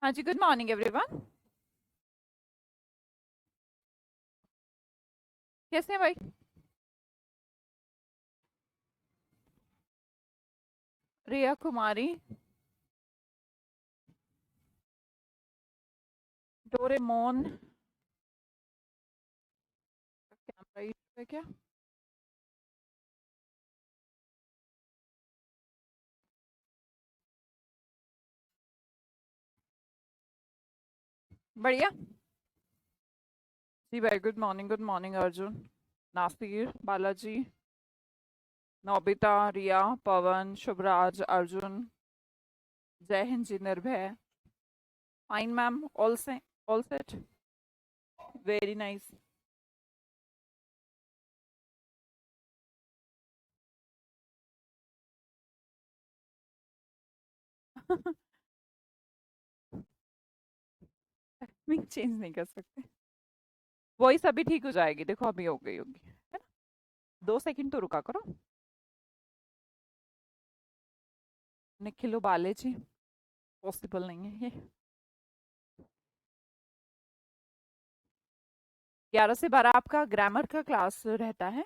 हाँ जी, good morning everyone. कैसे हैं भाई? Riya Kumari. Doraemon. Camera issue है क्या? बढ़िया। जी भाई, good morning Arjun, Nasir, Balaji, Nobita, Riya, Pavan, Shubhraj, Arjun. जय हिंद जी, Nirbhay. Fine ma'am, all set all set. Very nice. Timing change नहीं कर सकते। वॉइस अभी ठीक हो जाएगी, देखो अभी हो गई होगी, है ना? 2 सेकंड तो रुका करो। निखिलो बालाजी। पॉसिबल नहीं है ये। 11 से 12 आपका ग्रामर का क्लास रहता है।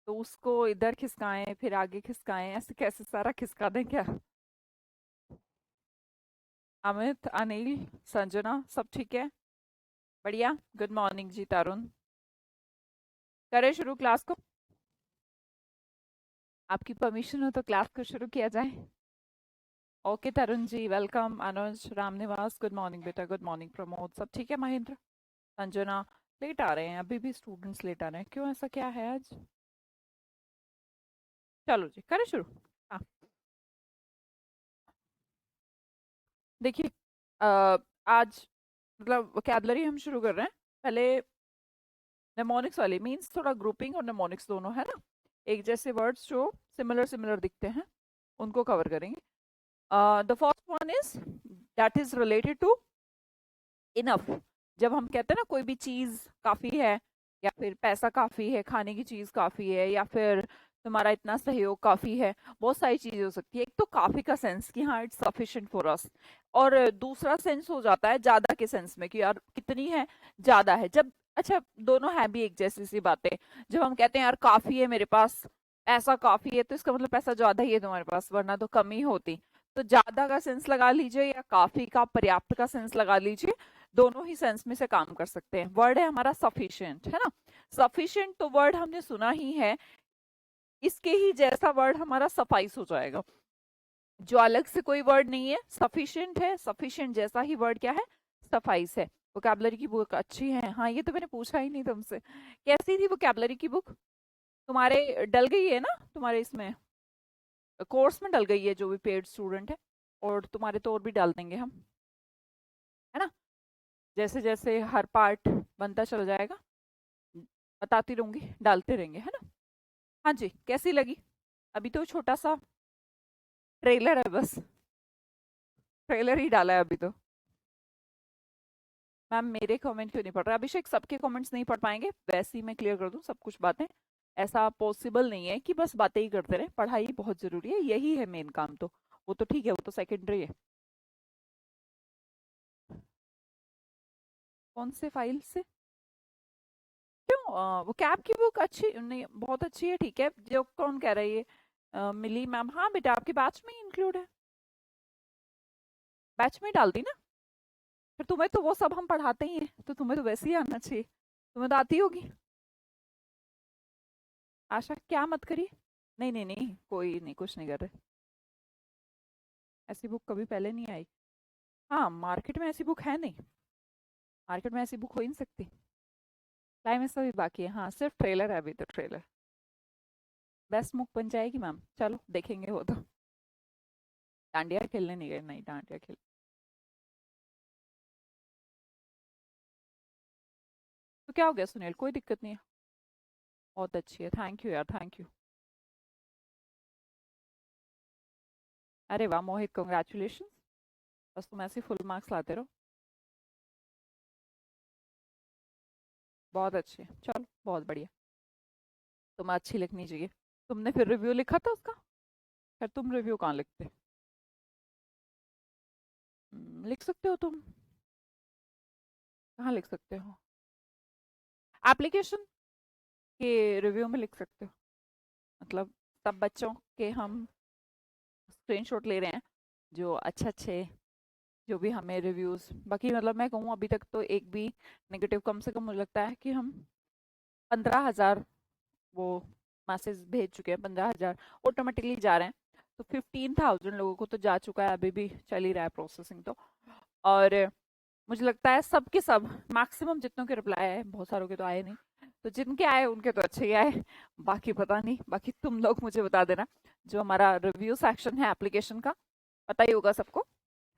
तो उसको इधर खिसकाएं फिर आगे खिसकाएं, ऐसे कैसे सारा खिसका दें क्या? अमित, अनिल, संजना, सब ठीक है? बढ़िया। गुड मॉर्निंग जी तरुण। करें शुरू क्लास को? आपकी परमिशन हो तो क्लास को शुरू किया जाए। Okay Tarun ji, welcome. अनुज, रामनिवास, गुड मॉर्निंग बेटा, गुड मॉर्निंग। प्रमोद, सब ठीक है? महेंद्र, संजना। लेट आ रहे हैं, अभी भी स्टूडेंट्स लेट आ रहे हैं, क्यों? ऐसा क्या है आज? चलो जी, करें शुरू। हाँ, देखिए, आज मतलब वोकैबलरी हम शुरू कर रहे हैं। पहले नेमोनिक्स वाली, मीन्स थोड़ा ग्रुपिंग और नेमोनिक्स दोनों है ना, एक जैसे वर्ड्स जो सिमिलर सिमिलर दिखते हैं उनको कवर करेंगे। The first one is that is related to enough. जब हम कहते हैं ना कोई भी चीज काफी है, या फिर पैसा काफी है, खाने की चीज काफी है, या फिर तुम्हारा इतना सहयोग काफी है, बहुत सारी चीजें हो सकती है। एक तो काफी का सेंस कि हाँ इट्स सफिशिएंट फॉर अस, और दूसरा सेंस हो जाता है ज्यादा के सेंस में कि यार कितनी है, ज्यादा है। जब अच्छा, दोनों है भी एक जैसी सी बातें। जब हम कहते हैं यार काफी है मेरे पास, ऐसा काफी है, तो इसका मतलब पैसा ज्यादा ही है तुम्हारे पास, वरना तो कम ही होती। तो ज्यादा का सेंस लगा लीजिए या काफी का, पर्याप्त का सेंस लगा लीजिए, दोनों ही सेंस में से काम कर सकते हैं। वर्ड है हमारा सफिशिएंट, है ना? सफिशिएंट तो वर्ड हमने सुना ही है, इसके ही जैसा वर्ड हमारा सफाइस हो जाएगा, जो अलग से कोई वर्ड नहीं है, सफिशिएंट है। सफिशिएंट जैसा ही वर्ड क्या है? सफाइस है। वोकैबुलरी की बुक अच्छी है? हाँ, ये तो मैंने पूछा ही नहीं तुमसे। कैसी थी वोकैबुलरी की बुक? तुम्हारे डल गई है ना, तुम्हारे इसमें कोर्स में डल गई है, जो भी पेड स्टूडेंट है। और तुम्हारे तो और भी डाल देंगे हम, है ना? जैसे जैसे हर पार्ट बनता चला जाएगा, बताती रहूंगी, डालते रहेंगे, है ना? हाँ जी, कैसी लगी? अभी तो छोटा सा ट्रेलर है बस, ट्रेलर ही डाला है अभी तो। मैम मेरे कमेंट क्यों नहीं पढ़ रहा? अभिषेक, सबके कमेंट्स नहीं पढ़ पाएंगे, वैसे ही मैं क्लियर कर दूं सब कुछ बातें। ऐसा पॉसिबल नहीं है कि बस बातें ही करते रहे, पढ़ाई बहुत जरूरी है, यही है मेन काम तो। वो तो ठीक है, वो तो सेकेंडरी है। कौन से फाइल से? क्यों? वो कैब की बुक अच्छी नहीं, बहुत अच्छी है, ठीक है। जो कौन कह रही है? मिली मैम, हाँ बेटा आपके बैच में ही इंक्लूड है, बैच में डाल दी ना। फिर तुम्हें तो वो सब हम पढ़ाते ही हैं, तो तुम्हें तो वैसे ही आना चाहिए, तुम्हें तो आती होगी। आशा क्या मत करिए। नहीं नहीं नहीं, कोई नहीं, कुछ नहीं कर रहे। ऐसी बुक कभी पहले नहीं आई। हाँ, मार्केट में ऐसी बुक है नहीं, मार्केट में ऐसी बुक हो ही नहीं सकती। क्लाइमेक्स अभी बाकी है, हाँ सिर्फ ट्रेलर है अभी तो, ट्रेलर। बेस्ट बुक बन जाएगी मैम, चलो देखेंगे वो तो। डांडिया खेलने नहीं गए? नहीं, डांडिया खेल। तो क्या हो गया सुनील, कोई दिक्कत नहीं है। बहुत अच्छी है, थैंक यू यार, थैंक यू। अरे वाह मोहित, कॉन्ग्रेचुलेशन। बस तुम ऐसे फुल मार्क्स लाते रहो। बहुत अच्छे, चलो बहुत बढ़िया। तुम्हें अच्छी लिखनी चाहिए। तुमने फिर रिव्यू लिखा था उसका? फिर तुम रिव्यू कहाँ लिखते? लिख सकते हो तुम, कहाँ लिख सकते हो? एप्लीकेशन के रिव्यू में लिख सकते हो। मतलब सब बच्चों के हम स्क्रीनशॉट ले रहे हैं जो अच्छे अच्छे, जो भी हमें रिव्यूज, बाकी मतलब मैं कहूँ अभी तक तो एक भी नेगेटिव, कम से कम मुझे लगता है कि हम 15,000 वो मैसेज भेज चुके हैं, 15,000 ऑटोमेटिकली जा रहे हैं। तो 15,000 लोगों को तो जा चुका है, अभी भी चल ही रहा है प्रोसेसिंग तो। और मुझे लगता है सब के सब मैक्सिमम जितनों के रिप्लाई आए, बहुत सारों के तो आए नहीं, तो जिनके आए उनके तो अच्छे ही आए, बाकी पता नहीं, बाकी तुम लोग मुझे बता देना। जो हमारा रिव्यू सेक्शन है एप्लीकेशन का, पता ही होगा सबको,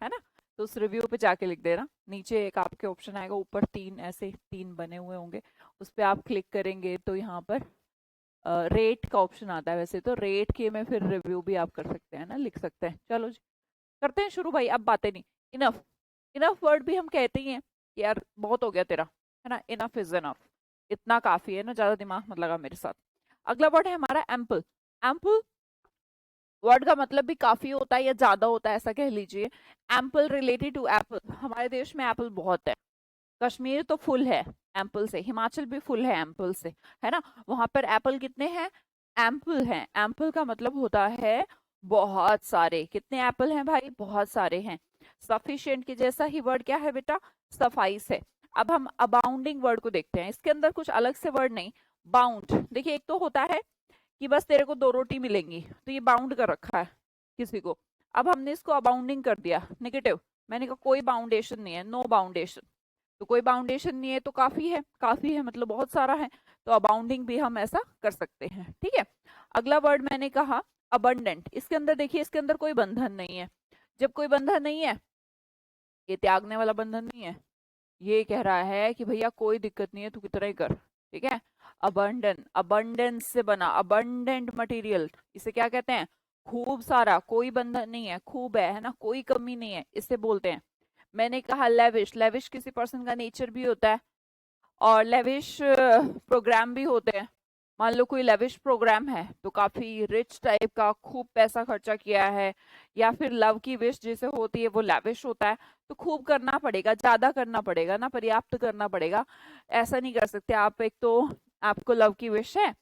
है ना? तो उस रिव्यू पे जाके लिख देना। नीचे एक आपके ऑप्शन आएगा, ऊपर तीन ऐसे तीन बने हुए होंगे, उस पर आप क्लिक करेंगे तो यहाँ पर रेट का ऑप्शन आता है। वैसे तो रेट के में फिर रिव्यू भी आप कर सकते हैं ना, लिख सकते हैं। चलो जी, करते हैं शुरू भाई, अब बातें नहीं, इनफ। इनफ वर्ड भी हम कहते ही हैं कि यार बहुत हो गया तेरा, है ना, इनफ इज इनफ, इतना काफी है ना, ज्यादा दिमाग मत लगा मेरे साथ। अगला वर्ड है हमारा एम्पल। एम्पल वर्ड का मतलब भी काफी होता है या ज्यादा होता है, ऐसा कह लीजिए। एम्पल रिलेटेड टू एप्पल, हमारे देश में एप्पल बहुत है। कश्मीर तो फुल है एप्पल से, हिमाचल भी फुल है एप्पल से, है ना? वहां पर एप्पल कितने हैं? एम्पल हैं। एम्पल का मतलब होता है बहुत सारे। कितने एप्पल हैं भाई? बहुत सारे हैं। सफिशिएंट के जैसा ही वर्ड क्या है बेटा? सफाइस है। अब हम अबाउंडिंग वर्ड को देखते हैं, इसके अंदर कुछ अलग से वर्ड नहीं। बाउंड, देखिए एक तो होता है कि बस तेरे को 2 रोटी मिलेंगी, तो ये बाउंड कर रखा है किसी को। अब हमने इसको अबाउंडिंग कर दिया, नेगेटिव। मैंने कहा कोई बाउंडेशन नहीं है, नो बाउंडेशन। तो कोई बाउंडेशन नहीं है तो काफी है, काफी है मतलब बहुत सारा है, तो अबाउंडिंग भी हम ऐसा कर सकते हैं, ठीक है। अगला वर्ड मैंने कहा अबंडेंट। इसके अंदर देखिए, इसके अंदर कोई बंधन नहीं है। जब कोई बंधन नहीं है, ये त्यागने वाला बंधन नहीं है, ये कह रहा है कि भैया कोई दिक्कत नहीं है, तू कितना ही कर, ठीक है। अबंडन, अबंडेंस से बना, अबंडेंट मटेरियल, इसे क्या कहते हैं? खूब सारा, कोई बंधन नहीं है, खूब है ना, कोई कमी नहीं है, इसे बोलते हैं। मैंने कहा लेविश, लेविश किसी पर्सन का नेचर भी होता है, और लेविश प्रोग्राम भी होते हैं। मान लो कोई लेविश प्रोग्राम है तो काफी रिच टाइप का, खूब पैसा खर्चा किया है, या फिर लव की विश जैसे होती है वो लेविश होता है। तो खूब करना पड़ेगा, ज्यादा करना पड़ेगा ना, पर्याप्त करना पड़ेगा। ऐसा नहीं कर सकते आप, एक तो आपको लव की विश है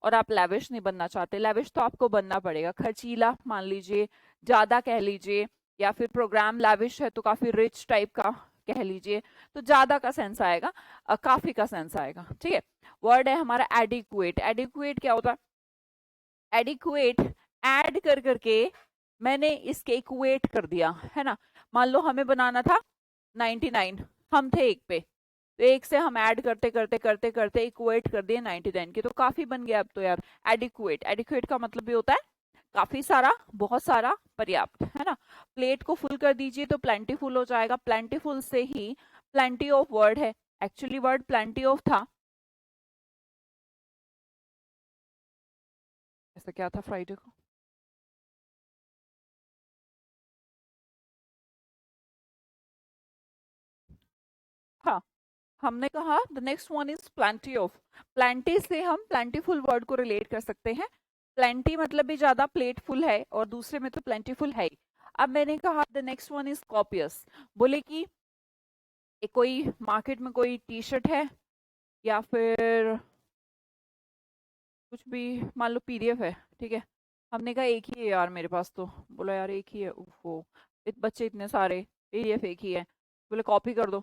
और आप लेविश नहीं बनना चाहते, लेविश तो आपको बनना पड़ेगा, खर्चीला मान लीजिए, ज्यादा कह लीजिए, या फिर प्रोग्राम लेविश है तो काफी रिच टाइप का कह लीजिए, तो ज्यादा का सेंस आएगा, काफी का सेंस आएगा, ठीक है। वर्ड है हमारा एडिक्वेट। एडिक्वेट क्या होता है? एडिक्वेट, ऐड कर करके मैंने इसके इक्वेट कर दिया, है ना। मान लो हमें बनाना था 99, हम थे एक पे, तो एक से हम ऐड करते करते करते करते इक्वेट कर दिए 99 की, तो काफी बन गया अब तो यार। एडिक्वेट, एडिक्वेट का मतलब भी होता है काफी सारा, बहुत सारा, पर्याप्त, है ना। प्लेट को फुल कर दीजिए तो प्लेंटीफुल हो जाएगा। प्लेंटीफुल से ही प्लेंटी ऑफ वर्ड है, एक्चुअली वर्ड प्लेंटी ऑफ था। ऐसा क्या था फ्राइडे को? हाँ, हमने कहा the next one is plenty of. Plenty से हम प्लेंटीफुल वर्ड को रिलेट कर सकते हैं। प्लेंटी मतलब भी ज्यादा, प्लेट फुल है, और दूसरे में तो प्लेंटीफुल है ही। अब मैंने कहा the next one is copious. बोले कि एक कोई मार्केट में कोई टी शर्ट है, या फिर कुछ भी, मान लो पीडीएफ है, ठीक है। हमने कहा एक ही है यार मेरे पास, तो बोला यार एक ही है, वो बच्चे इतने सारे, पीडीएफ एक ही है, बोले कॉपी कर दो,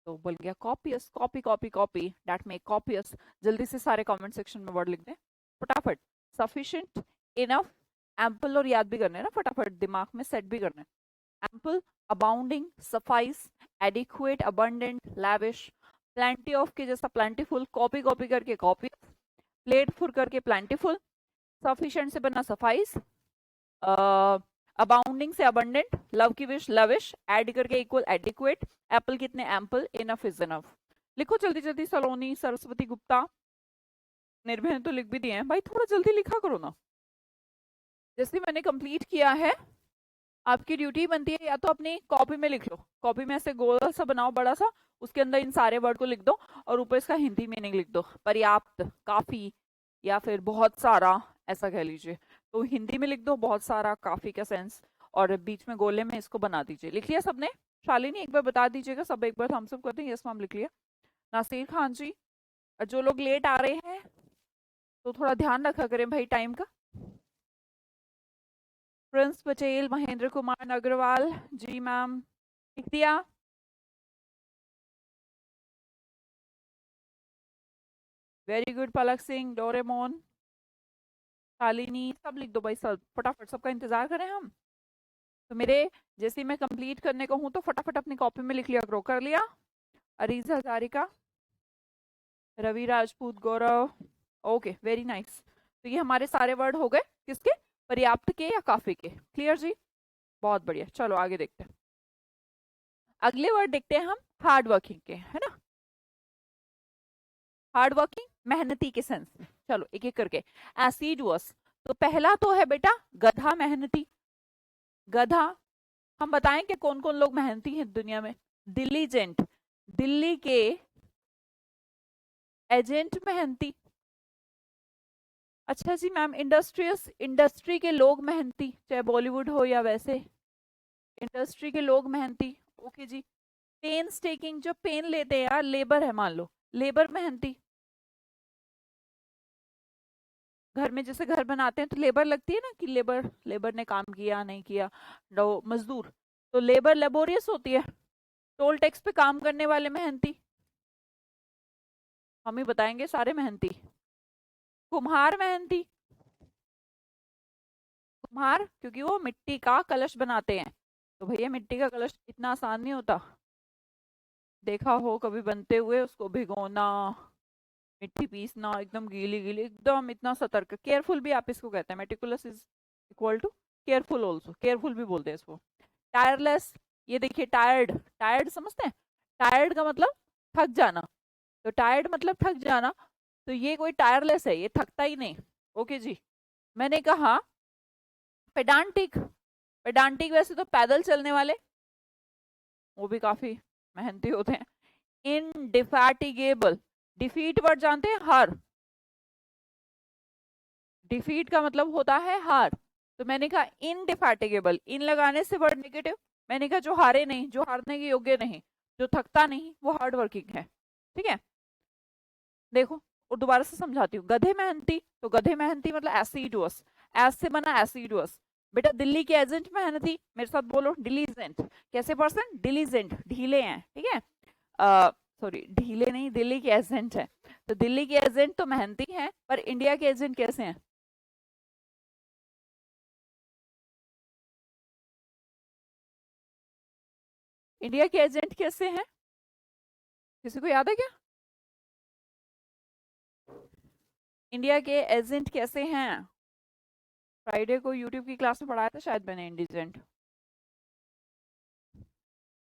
तो बोल गया copious, copy copy copy, that make copious. जल्दी से सारे कमेंट सेक्शन में वर्ड लिख दें फटाफट। सफिशिएंट, इनफ, एम्पल, और याद भी करने हैं ना फटाफट, दिमाग में सेट भी करना है। Ample, abounding, suffice, adequate, abundant, lavish, plenty of के जैसा प्लेंटीफुल, कॉपी कॉपी करके कॉपी, प्लेट फुल करके प्लेंटीफुल, सफिशिएंट से बनना सफाइस, अबाउंडिंग से अबंडेंट, लव की विश लविश, ऐड करके इक्वल एडिक्वेट, एप्पल कितने एम्पल, इनफ इज इनफ। लिखो जल्दी जल्दी, सलोनी, सरस्वती गुप्ता, निर्भय ने तो लिख भी दिए हैं भाई, थोड़ा जल्दी लिखा करो ना। जैसे मैंने कंप्लीट किया है, आपकी ड्यूटी बनती है या तो अपनी कॉपी में लिख लो, कॉपी में ऐसे गोल सा बनाओ बड़ा सा, उसके अंदर इन सारे वर्ड को लिख दो, और ऊपर इसका हिंदी मीनिंग लिख दो, पर्याप्त, काफी, या फिर बहुत सारा, ऐसा कह लीजिए। तो हिंदी में लिख दो बहुत सारा, काफी का सेंस, और बीच में गोले में इसको बना दीजिए। लिख लिया सबने? शालिनी एक बार बता दीजिएगा, सब एक बार थम्स अप कर दें। यस मैम लिख लिया। नासिर खान जी, जो लोग लेट आ रहे हैं तो थोड़ा ध्यान रखा करें भाई टाइम का। प्रिंस पटेल, महेंद्र कुमार अग्रवाल जी मैम लिख दिया। Very good. Palak Singh, Doraemon, Shalini, सब लिख दो भाई, सब फटाफट, सबका इंतजार करें हम। तो मेरे जैसे ही मैं कंप्लीट करने को हूं तो फटाफट अपनी कॉपी में लिख लिया करो। कर लिया? अरीजा हजारिका, रवि राजपूत, गौरव, ओके वेरी नाइस। तो ये हमारे सारे वर्ड हो गए किसके? पर्याप्त के या काफी के। क्लियर जी? बहुत बढ़िया। चलो आगे देखते हैं। अगले वर्ड देखते हैं हम हार्ड वर्किंग के, है ना। हार्ड वर्किंग, मेहनती के सेंस में। चलो एक एक करके। एसिडुअस, तो पहला तो है बेटा गधा, मेहनती। गधा, हम बताएं कि कौन कौन लोग मेहनती हैं दुनिया में। दिलीजेंट, दिल्ली के एजेंट मेहनती। अच्छा जी मैम, इंडस्ट्रियस, इंडस्ट्री के लोग मेहनती, चाहे बॉलीवुड हो या वैसे, इंडस्ट्री के लोग मेहनती। ओके जी। पेन टेकिंग, जो पेन लेते हैं यार, लेबर है मान लो, लेबर मेहनती। घर में जैसे घर बनाते हैं तो लेबर लगती है ना, कि लेबर, लेबर ने काम किया नहीं किया, मजदूर, तो लेबर लेबोरियस होती है। टोल टैक्स पे काम करने वाले मेहनती, हम ही बताएंगे सारे मेहनती। कुम्हार मेहनती, कुम्हार क्योंकि वो मिट्टी का कलश बनाते हैं, तो भैया मिट्टी का कलश इतना आसान नहीं होता। देखा हो कभी बनते हुए, उसको भिगोना, मिट्टी पीसना, एकदम गीली गीली, एकदम इतना सतर्क, केयरफुल भी आप इसको कहते हैं। Meticulous is equal to careful also, careful भी बोलते हैं इसको। टायरलेस, ये देखिए टायर्ड, टायर्ड समझते हैं? टायर्ड का मतलब थक जाना, तो टायर्ड मतलब थक जाना, तो ये कोई टायरलेस है, ये थकता ही नहीं। ओके जी। मैंने कहा पेडांटिक, पेडांटिक वैसे तो पैदल चलने वाले, वो भी काफी मेहनती होते हैं। इनडिफैटिगेबल, डिफीट वर्ड जानते हैं? हार, डिफीट का मतलब होता है हार, तो मैंने कहा इनडिफैटिगेबल, इन लगाने से वर्ड नेगेटिव, मैंने कहा जो हारे नहीं, जो हारने के योग्य नहीं, जो थकता नहीं, वो हार्ड वर्किंग है। ठीक है, देखो और दोबारा से समझाती हूँ। गधे मेहनती, तो गधे मेहनती मतलब एसिडुअस, एस से बना एसिडुअस। बेटा दिल्ली के एजेंट मेहनती, मेरे साथ बोलो डिलीजेंट। कैसे पर्सन? डिलीजेंट, ढीले हैं, ठीक है। सॉरी ढीले नहीं, दिल्ली के एजेंट है, तो दिल्ली के एजेंट तो मेहनती हैं, पर इंडिया के एजेंट कैसे हैं? इंडिया के एजेंट कैसे हैं? किसी को याद है क्या? इंडिया के एजेंट कैसे हैं? फ्राइडे को यूट्यूब की क्लास में पढ़ाया था शायद मैंने, इंडिजेंट।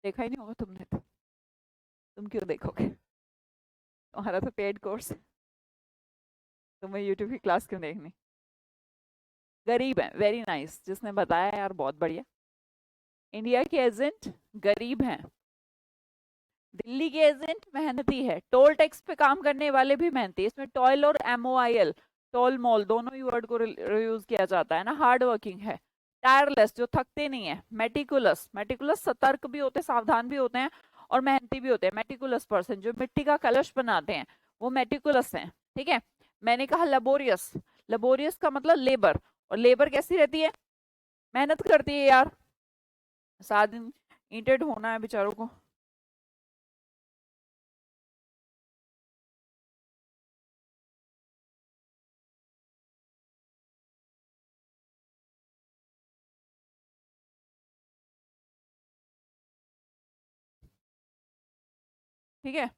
देखा ही नहीं होगा तुमने तो, तुम क्यों देखोगे, तुम्हारा तो पेड कोर्स है, तुम्हें यूट्यूब की क्लास क्यों देखनी। गरीब है, वेरी नाइस, जिसने बताया यार बहुत बढ़िया। इंडिया के एजेंट गरीब हैं, दिल्ली के एजेंट मेहनती है, टोल टैक्स पे काम करने वाले भी मेहनती। इसमें टॉयल और MOIL, टोल मॉल, दोनों ही वर्ड को यूज किया जाता है ना। हार्ड वर्किंग है। टायरलेस, जो थकते नहीं है। मेटिकुलस, मेटिकुलस सतर्क भी होते हैं, सावधान भी होते हैं, और मेहनती भी होते हैं। मेटिकुलस पर्सन जो मिट्टी का कलश बनाते हैं, वो मेटिकुलस हैं। ठीक है। मैंने कहा लेबोरियस, लेबोरियस का मतलब लेबर, और लेबर कैसी रहती है? मेहनत करती है यार, सारा दिन ईंटें ढोना है बेचारों को। ठीक है,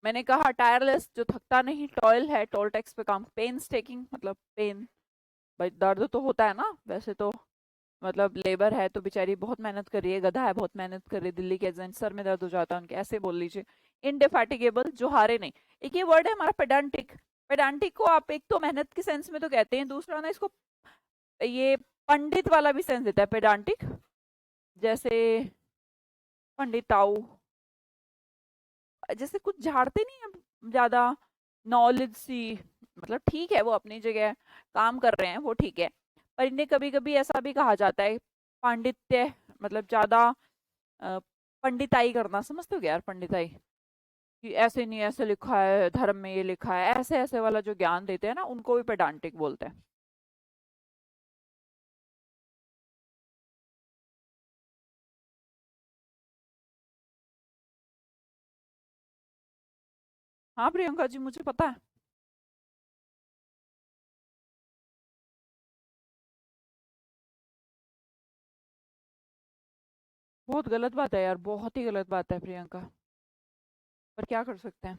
मैंने कहा टायरलेस, जो थकता नहीं, टॉयल है, टोल टैक्स पे काम, पेन टेकिंग मतलब पेन, भाई दर्द तो होता है ना वैसे तो, मतलब लेबर है तो बेचारी बहुत मेहनत कर रही है, गधा है बहुत मेहनत कर रही है, दिल्ली के एजेंट सर में दर्द हो जाता है उनके, ऐसे बोल लीजिए। इनडिफैटिगेबल, जो हारे नहीं। एक ये वर्ड है हमारा पेडांटिक, पेडांटिक को आप एक तो मेहनत के सेंस में तो कहते हैं, दूसरा ना इसको ये पंडित वाला भी सेंस देता है पेडांटिक, जैसे पंडिताऊ, जैसे कुछ झाड़ते नहीं है ज्यादा, नॉलेज सी, मतलब ठीक है वो अपनी जगह काम कर रहे हैं वो ठीक है, पर इन्हें कभी कभी ऐसा भी कहा जाता है, पांडित्य, मतलब ज्यादा अ, पंडिताई करना, समझते हो क्या यार पंडिताई, कि ऐसे नहीं ऐसे लिखा है, धर्म में ये लिखा है, ऐसे ऐसे वाला जो ज्ञान देते हैं ना, उनको भी पेडांटिक बोलते हैं। हाँ प्रियंका जी, मुझे पता है। बहुत गलत बात है यार, बहुत ही गलत बात है प्रियंका। पर क्या कर सकते हैं,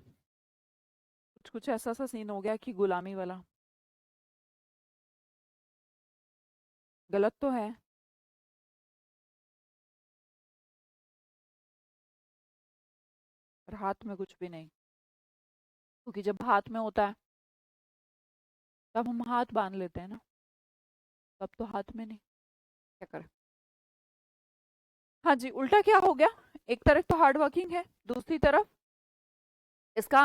कुछ कुछ ऐसा सा सीन हो गया कि गुलामी वाला। गलत तो है, पर हाथ में कुछ भी नहीं, क्योंकि जब हाथ में होता है तब हम हाथ बांध लेते हैं ना, तब तो हाथ में नहीं, क्या करें। हाँ जी, उल्टा क्या हो गया, एक तरफ तो हार्ड वर्किंग है, दूसरी तरफ इसका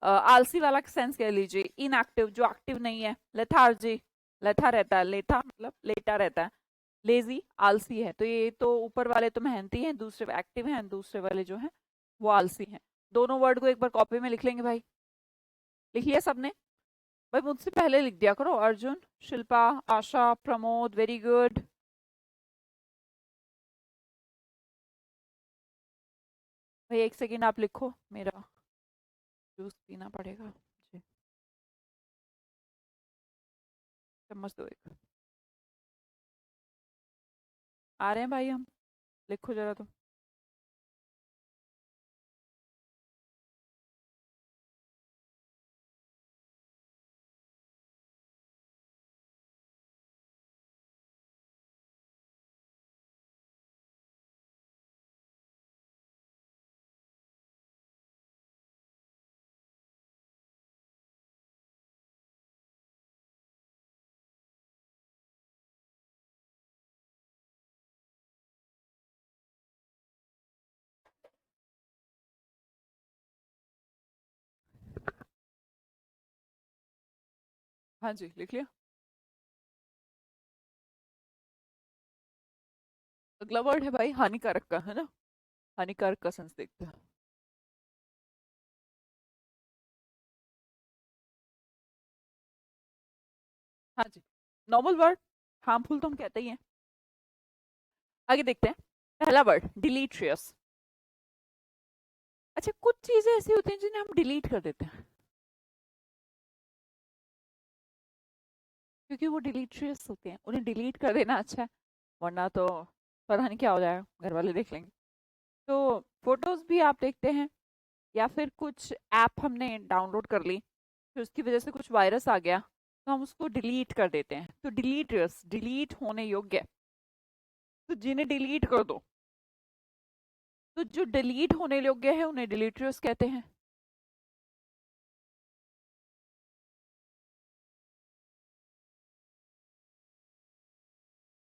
आलसी वाला सेंस कह लीजिए, इनएक्टिव, जो एक्टिव नहीं है, लेथार्जी, लेथा रहता है, लेथा मतलब लेटा रहता है, लेजी, आलसी है। तो ये तो ऊपर वाले तो मेहनती हैं, दूसरे एक्टिव हैं, दूसरे वाले जो हैं वो आलसी हैं। दोनों वर्ड को एक बार कॉपी में लिख लेंगे भाई, लिख लिया सबने? भाई मुझसे पहले लिख दिया करो, अर्जुन, शिल्पा, आशा, प्रमोद, वेरी गुड। भाई एक सेकेंड आप लिखो, मेरा जूस पीना पड़ेगा जी। चम्मच दो एक। आ रहे हैं भाई हम, लिखो जरा तुम। हाँ जी, लिख लिया। अगला वर्ड है भाई हानिकारक का, है ना, हानिकारक का सेंस देखते हैं। हाँ जी, नॉर्मल वर्ड, हार्मफुल तो हम कहते ही हैं। आगे देखते हैं, पहला वर्ड डिलीट्रियस। अच्छा, कुछ चीजें ऐसी होती हैं जिन्हें हम डिलीट कर देते हैं, क्योंकि वो डिलीट्रियस होते हैं, उन्हें डिलीट कर देना अच्छा है, वरना तो पता नहीं क्या हो जाएगा, घर वाले देख लेंगे। तो फोटोज भी आप देखते हैं, या फिर कुछ ऐप हमने डाउनलोड कर ली, फिर उसकी वजह से कुछ वायरस आ गया, तो हम उसको डिलीट कर देते हैं, तो डिलीटर्स, डिलीट होने योग्य, तो जिन्हें डिलीट कर दो, तो जो डिलीट होने योग्य है उन्हें डिलीटर्स कहते हैं।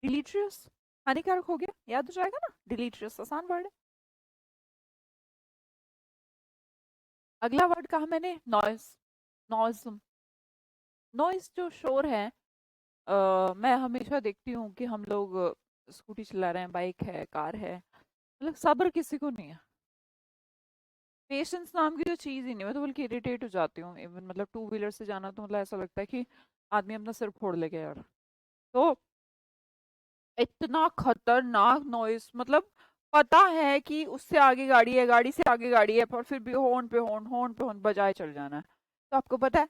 डिलीटर्स हानिकारक हो गया, याद हो जाएगा ना, डिलीटर्स आसान वर्ड है। अगला वर्ड कहा मैंने, नॉइस, नॉइज़म। नॉइस जो शोर है, मैं हमेशा देखती हूँ कि हम लोग स्कूटी चला रहे हैं, बाइक है, कार है, मतलब सब्र किसी को नहीं है, पेशेंस नाम की जो चीज़ ही नहीं, मैं तो बल्कि इरिटेट हो जाती हूँ इवन, मतलब टू व्हीलर से जाना तो मतलब ऐसा लगता है कि आदमी अपना सिर फोड़ लेगा यार। तो इतना खतरनाक नॉइस, मतलब पता है कि उससे आगे गाड़ी है, गाड़ी से आगे गाड़ी है, पर फिर भी हॉर्न पे हॉर्न, हॉर्न पे हॉर्न बजाए चल जाना है। तो आपको पता है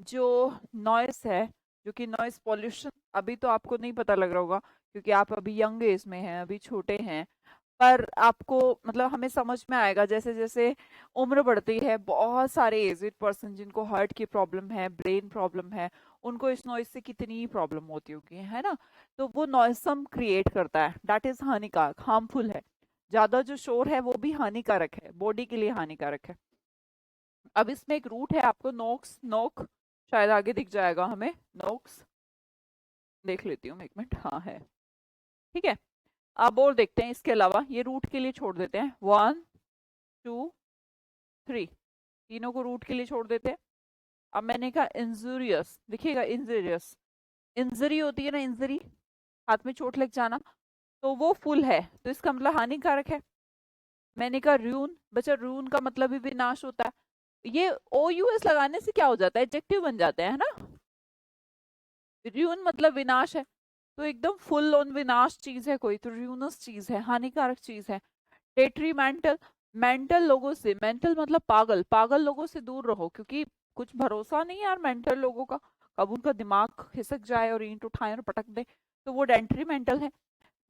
जो नॉइस है, जो कि नॉइस पॉल्यूशन, अभी तो आपको नहीं पता लग रहा होगा क्योंकि आप अभी यंग एज में हैं, अभी छोटे हैं, पर आपको मतलब हमें समझ में आएगा जैसे जैसे उम्र बढ़ती है। बहुत सारे एजेड पर्सन जिनको हार्ट की प्रॉब्लम है, ब्रेन प्रॉब्लम है, उनको इस नॉइस से कितनी प्रॉब्लम होती होगी, है ना। तो वो नॉइसम क्रिएट करता है, दैट इज हानिकारक, हार्मफुल है। ज्यादा जो शोर है वो भी हानिकारक है, बॉडी के लिए हानिकारक है। अब इसमें एक रूट है, आपको नोक्स, नोक शायद आगे दिख जाएगा हमें, नोक्स, देख लेती हूँ मैं एक मिनट, हाँ है, ठीक है। अब और देखते हैं, इसके अलावा ये रूट के लिए छोड़ देते हैं, 1 2 3, तीनों को रूट के लिए छोड़ देते हैं। अब मैंने कहा इंजूरियस, देखिएगा इंजूरियस, इंजरी होती है ना, इंजरी, हाथ में चोट लग जाना, तो वो फुल है, तो इसका मतलब हानिकारक है। मैंने कहा रून, बच्चा रून का मतलब भी विनाश होता है। ये ओ यू एस लगाने से क्या हो जाता है, एडजेक्टिव बन जाते हैं ना। रून मतलब विनाश है, तो एकदम फुल ऑन विनाश चीज है कोई, तो र्यूनस चीज है, हानिकारक चीज है। डेट्रीमेंटल, मेंटल लोगों से, मेंटल मतलब पागल, पागल लोगों से दूर रहो, क्योंकि कुछ भरोसा नहीं यार मेंटल लोगों का, कब उनका दिमाग खिसक जाए और ईंट उठाए और पटक दे, तो वो डेट्रीमेंटल है।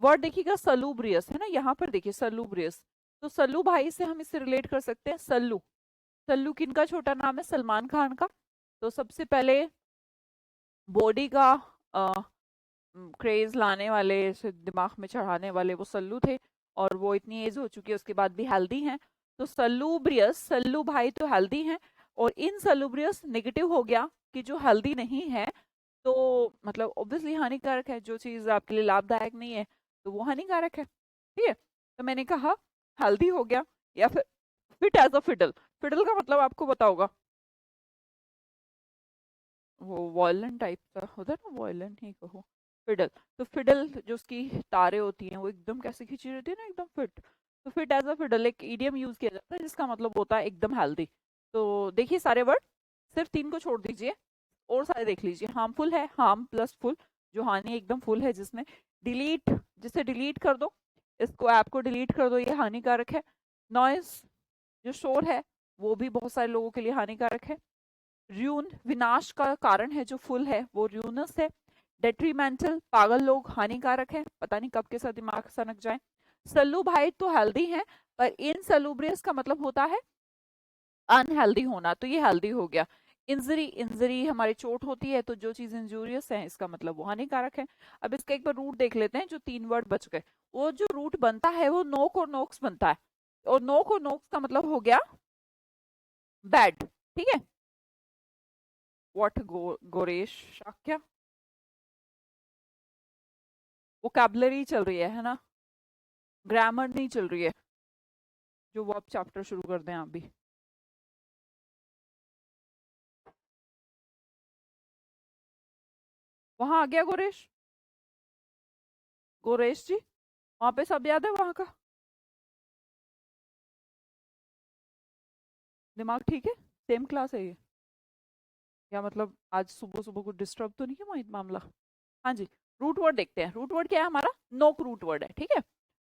वर्ड देखिएगा सलूब्रियस है ना, यहाँ पर देखिए सलूब्रियस, तो सल्लू भाई से हम इसे रिलेट कर सकते हैं। सल्लू, सल्लू किनका छोटा नाम है, सलमान खान का। तो सबसे पहले बॉडी का क्रेज लाने वाले, इसे दिमाग में चढ़ाने वाले वो सल्लू थे, और वो इतनी एज हो चुकी है उसके बाद भी हेल्दी हैं। तो सल्लूब्रियस, सल्लू भाई तो हेल्दी हैं, और इन सल्लूब्रियस नेगेटिव हो गया कि जो हेल्दी नहीं है, तो मतलब ऑब्वियसली हानिकारक है, जो चीज आपके लिए लाभदायक नहीं है तो वो हानिकारक है, ठीक है। तो मैंने कहा हेल्दी हो गया, या फिर fit as a fiddle, fiddle का मतलब आपको पता होगा, वो वॉयलेंट टाइप का होता है ना, वॉयलेंट ही कहो, फिडल। तो फिडल जो उसकी तारे होती हैं वो एकदम कैसे खींची रहती है ना, एकदम फिट, तो फिट एज अ फिडल एक इडियम यूज किया जाता है जिसका मतलब होता है एकदम हेल्दी। तो देखिए सारे वर्ड, सिर्फ 3 को छोड़ दीजिए और सारे देख लीजिए। हार्मफुल है, हार्म प्लस फुल, जो हानि एकदम फुल है जिसमें। डिलीट, जिसे डिलीट कर दो, इसको ऐप को डिलीट कर दो, ये हानिकारक है। नॉइस, जो शोर है, वो भी बहुत सारे लोगों के लिए हानिकारक है। र्यून, विनाश का कारण है, जो फुल है वो र्यूनस है। डेट्रीमेंटल, पागल लोग, हानिकारक है, पता नहीं कब के साथ दिमाग सनक जाए। सल्लू भाई तो हेल्दी है, पर इन सलूब्रियस का मतलब होता है अनहेल्दी होना, तो ये हेल्दी हो गया। इंजरी, इंजरी हमारी चोट होती है, तो जो चीज इंजूरियस है इसका मतलब वो हानिकारक है। अब इसका एक बार रूट देख लेते हैं, जो 3 वर्ड बच गए। वो जो रूट बनता है वो नोक और नोक्स बनता है, और नोक और नोक्स का मतलब हो गया बैड, ठीक है। व्हाट, गोरेश, शाक्या, वोकैबुलरी चल रही है ना, ग्रामर नहीं चल रही है, जो वो आप चैप्टर शुरू कर दें आप भी। वहां आ गया गोरेश, गोरेश जी, वहां पे सब याद है वहां का, दिमाग ठीक है, सेम क्लास है ये, या मतलब आज सुबह सुबह को डिस्टर्ब तो नहीं है वही मामला। हाँ जी, रूट वर्ड देखते हैं। रूट वर्ड क्या है हमारा, नोक रूट वर्ड है, ठीक है।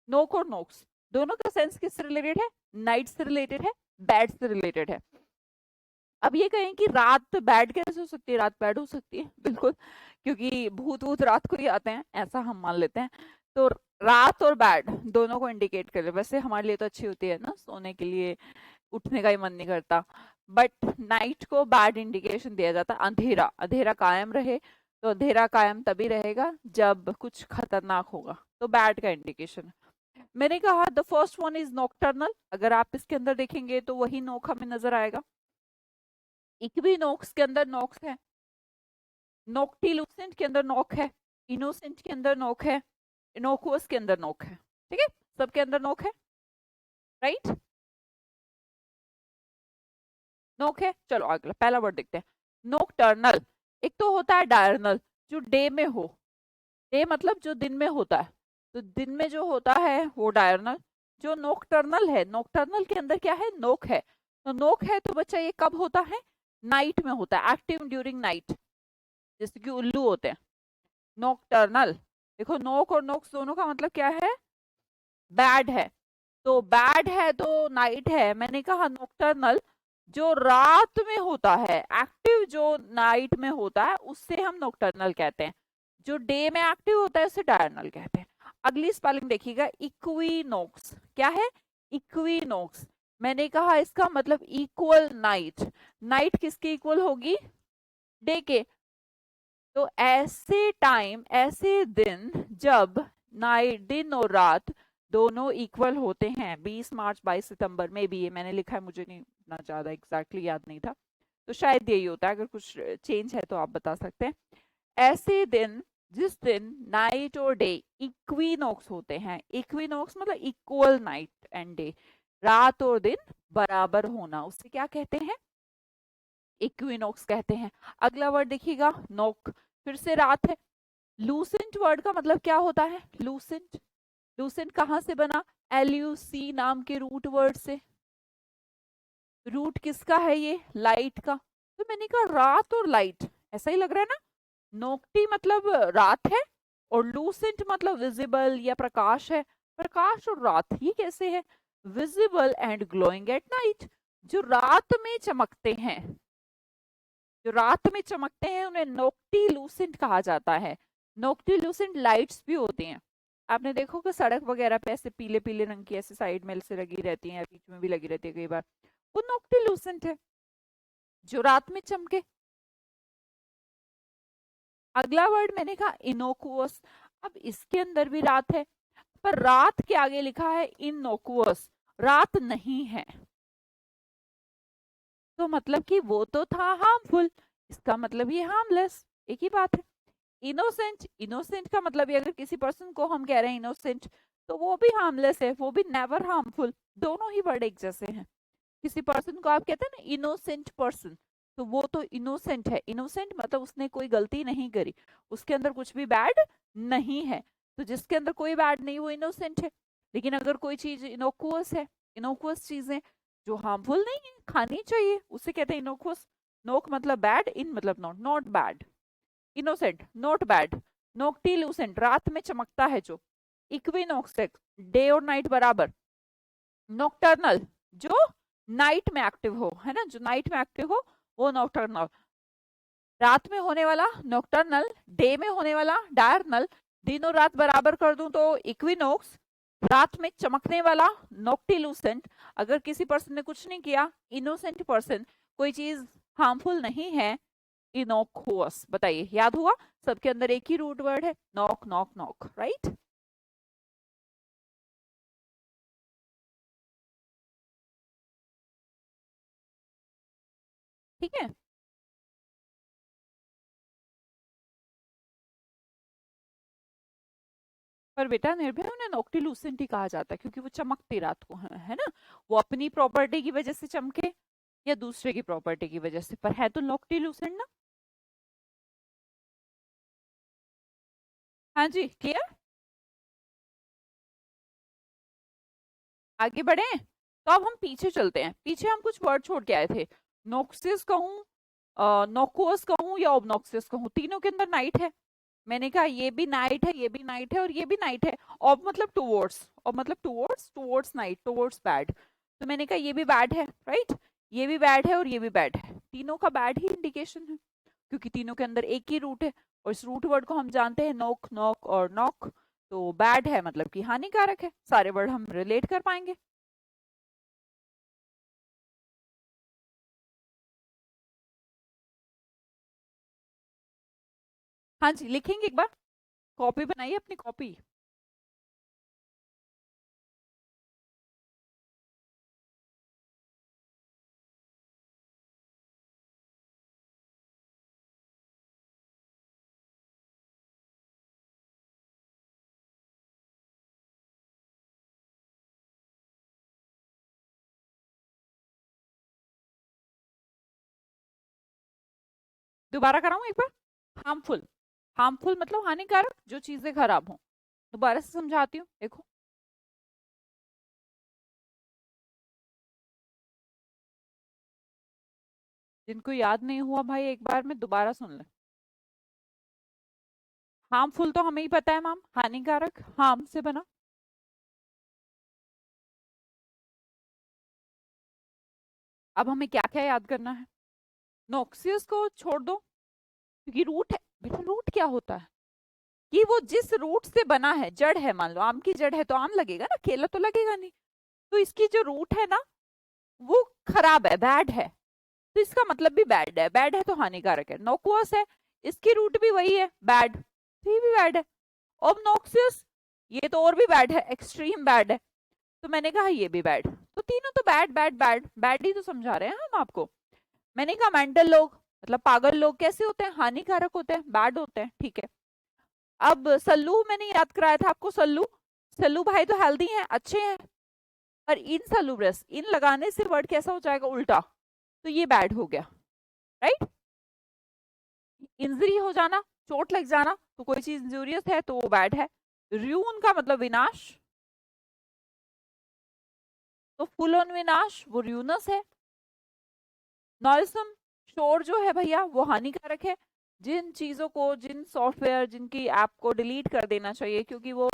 नोक और नोक्स दोनों का सेंस किससे रिलेटेड है, नाइट से रिलेटेड है, बैड से रिलेटेड है। अब ये कहें कि रात बैड कैसे हो सकती है, रात बैड हो सकती है बिल्कुल, क्योंकि भूत वूत रात को ही आते हैं, ऐसा हम मान लेते हैं। तो रात और बैड दोनों को इंडिकेट करे, वैसे हमारे लिए तो अच्छी होती है ना, सोने के लिए उठने का ही मन नहीं करता, बट नाइट को बैड इंडिकेशन दिया जाता है। अंधेरा, अंधेरा कायम रहे, तो अंधेरा कायम तभी रहेगा जब कुछ खतरनाक होगा, तो बैड का इंडिकेशन। मैंने कहा the first one is nocturnal, अगर आप इसके अंदर देखेंगे तो वही नोक हमें नजर आएगा। इक्विनोक्स के अंदर नोक्स है, नोक्टिलुसेंट के अंदर नोक है, इनोसेंट के अंदर नोक है, इनोकुअस के अंदर नोक है, ठीक है, सबके अंदर नोक है, राइट। नोक है, चलो अगला पहला वर्ड देखते हैं। नोकटर्नल, एक तो होता है डायरनल, जो डे में हो, डे मतलब जो दिन में होता है, तो दिन में जो होता है वो डायरनल। जो नोकटर्नल है, नोकटर्नल के अंदर क्या है, नोक है, तो नोक है तो बच्चा ये कब होता है, नाइट में होता है, एक्टिव ड्यूरिंग नाइट, जैसे कि उल्लू होते हैं। नोकटर्नल, देखो नोक और नोक्स दोनों का मतलब क्या है, बैड है, तो बैड है तो नाइट है। मैंने कहा नोक्टर्नल जो रात में होता है, एक्टिव जो नाइट में होता है उससे हम नोक्टर्नल कहते हैं, जो डे में एक्टिव होता है उसे डायरनल कहते हैं। अगली स्पेलिंग देखिएगा, इक्विनोक्स, क्या है, इक्विनोक्स। मैंने कहा इसका मतलब इक्वल नाइट, नाइट किसके इक्वल होगी, डे के। तो ऐसे टाइम, ऐसे दिन जब नाइट, दिन और रात दोनों इक्वल होते हैं, 20 मार्च 22 सितंबर में भी, ये मैंने लिखा है, मुझे नहीं इतना ज्यादा एग्जैक्टली याद नहीं था, तो शायद यही होता है, अगर कुछ चेंज है तो आप बता सकते हैं। ऐसे दिन जिस दिन नाइट और डे इक्विनोक्स होते हैं, इक्विनोक्स मतलब इक्वल नाइट एंड डे, रात और दिन बराबर होना, उसे क्या कहते हैं, इक्विनोक्स कहते हैं। अगला वर्ड देखिएगा, नोक, फिर से रात है, लूसेंट वर्ड का मतलब क्या होता है? लूसेंट, लूसेंट कहाँ से बना? LUC नाम के रूट वर्ड से। रूट किसका है ये? लाइट का। तो मैंने कहा रात और लाइट ऐसा ही लग रहा है ना। नोक्टी मतलब रात है और लूसेंट मतलब विजिबल या प्रकाश है। प्रकाश और रात ये कैसे है? Visible and glowing at night. जो रात में चमकते हैं, जो रात में चमकते हैं उन्हें नोक्टी लूसेंट कहा जाता है। नोक्टी लूसेंट लाइट्स भी होती हैं। आपने देखो कि सड़क वगैरह पे ऐसे पीले पीले रंग की ऐसे साइड में से लगी रहती हैं, बीच में भी लगी रहती है कई बार, वो नोक्टी लूसेंट है जो रात में चमके। अगला वर्ड मैंने कहा इनोकुअस। अब इसके अंदर भी रात है, पर रात के आगे लिखा है इनोकुअस, रात नहीं है। तो मतलब कि वो तो था हार्मफुल, इसका मतलब ये हार्मलेस, एक ही बात है। इनोसेंट, इनोसेंट का मतलब ये अगर किसी पर्सन को हम कह रहे हैं इनोसेंट तो वो भी हार्मलेस है, वो भी नेवर हार्मफुल। दोनों ही वर्ड एक जैसे हैं। किसी पर्सन को आप कहते हैं ना इनोसेंट पर्सन, तो वो तो इनोसेंट है। इनोसेंट मतलब उसने कोई गलती नहीं करी, उसके अंदर कुछ भी बैड नहीं है। तो जिसके अंदर कोई बैड नहीं वो इनोसेंट है। लेकिन अगर कोई चीज इनोकुअस है, इनोकुअस चीजें जो हार्मफुल नहीं है खानी चाहिए, उसे कहते हैं इनोकुअस। नोक मतलब बैड, इन मतलब not, not bad. Innocent not bad. Noctilucent रात में चमकता है जो। इक्विनोक्सेक डे और नाइट बराबर। नोक्टर्नल जो नाइट में एक्टिव हो, है ना, जो नाइट में एक्टिव हो वो नोक्टर्नल। रात में होने वाला नोक्टर्नल, डे में होने वाला डायर्नल। दिनों रात बराबर कर दूं तो इक्विनोक्स। रात में चमकने वाला नोक्टिल्यूसेंट। अगर किसी पर्सन ने कुछ नहीं किया, इनोसेंट पर्सन, कोई चीज हार्मफुल नहीं है, इनोकुअस। बताइए याद हुआ? सबके अंदर एक ही रूट वर्ड है, नॉक नॉक नॉक, राइट। ठीक है। पर बेटा निर्भय उन्हें नोक्टिल्यूसेंट ही कहा जाता है क्योंकि वो चमकती रात को है ना। वो अपनी प्रॉपर्टी की वजह से चमके या दूसरे की प्रॉपर्टी की वजह से, पर है तो नोक्टिल्यूसेंट ना। हाँ जी, क्लियर। आगे बढ़े तो अब हम पीछे चलते हैं। पीछे हम कुछ वर्ड छोड़ के आए थे। नोक्सिस कहूँ, नोकुअस कहूँ या ओबनॉक्सियस कहूँ, तीनों के अंदर नाइट है। मैंने कहा ये भी नाइट है, ये भी नाइट है और ये भी नाइट है। ऑब मतलब टुवर्ड्स, ऑब मतलब towards, towards night, towards bad. तो मैंने कहा ये भी बैड है, राइट। ये भी बैड है और ये भी बैड है। तीनों का बैड ही इंडिकेशन है क्योंकि तीनों के अंदर एक ही रूट है और इस रूट वर्ड को हम जानते हैं नोक, नॉक और नॉक। तो बैड है मतलब कि हानिकारक है। सारे वर्ड हम रिलेट कर पाएंगे। हाँ जी, लिखेंगे एक बार। कॉपी बनाइए अपनी कॉपी। दोबारा कराऊं एक बार। हार्मफुल, हार्मफुल मतलब हानिकारक, जो चीजें खराब हों। दोबारा से समझाती हूँ, देखो। जिनको याद नहीं हुआ भाई एक बार में दोबारा सुन ले। हार्मफुल तो हमें ही पता है मैम, हानिकारक, हार्म से बना। अब हमें क्या क्या याद करना है? नोक्सियस को छोड़ दो क्योंकि रूट है। बेटा रूट क्या होता है? कि वो जिस रूट से बना है, जड़ है, मान लो आम की जड़ है तो आम लगेगा ना, केला तो लगेगा नहीं। तो इसकी जो रूट है ना वो खराब है, बैड है। तो इसका मतलब भी बैड है, बैड है तो हानिकारक है। नोकुअस है, इसकी रूट भी वही है, बैड, तो ये भी बैड है। ऑबनॉक्सियस, ये तो और भी बैड है, एक्सट्रीम बैड है। तो मैंने कहा ये भी बैड। तो तीनों तो बैड बैड बैड बैड ही तो समझा रहे हैं हम आपको। मैंने कहा मेंटल लोग मतलब पागल लोग कैसे होते हैं? हानिकारक होते हैं, बैड होते हैं, ठीक है। अब सल्लू मैंने याद कराया था आपको। सल्लू, सल्लू भाई तो हेल्दी हैं, अच्छे हैं। पर इनसलुब्रस, इन लगाने से वर्ड कैसा हो जाएगा? उल्टा। तो ये बैड हो गया, राइट। इंजरी हो जाना, चोट लग जाना, तो कोई चीज इंजूरियस है तो वो बैड है। र्यून का मतलब विनाश, तो फुल ऑन विनाश वो र्यूनस है। नॉइसम, शोर जो है भैया वो हानिकारक है। जिन चीजों को, जिन सॉफ्टवेयर, जिनकी ऐप को डिलीट कर देना चाहिए क्योंकि वो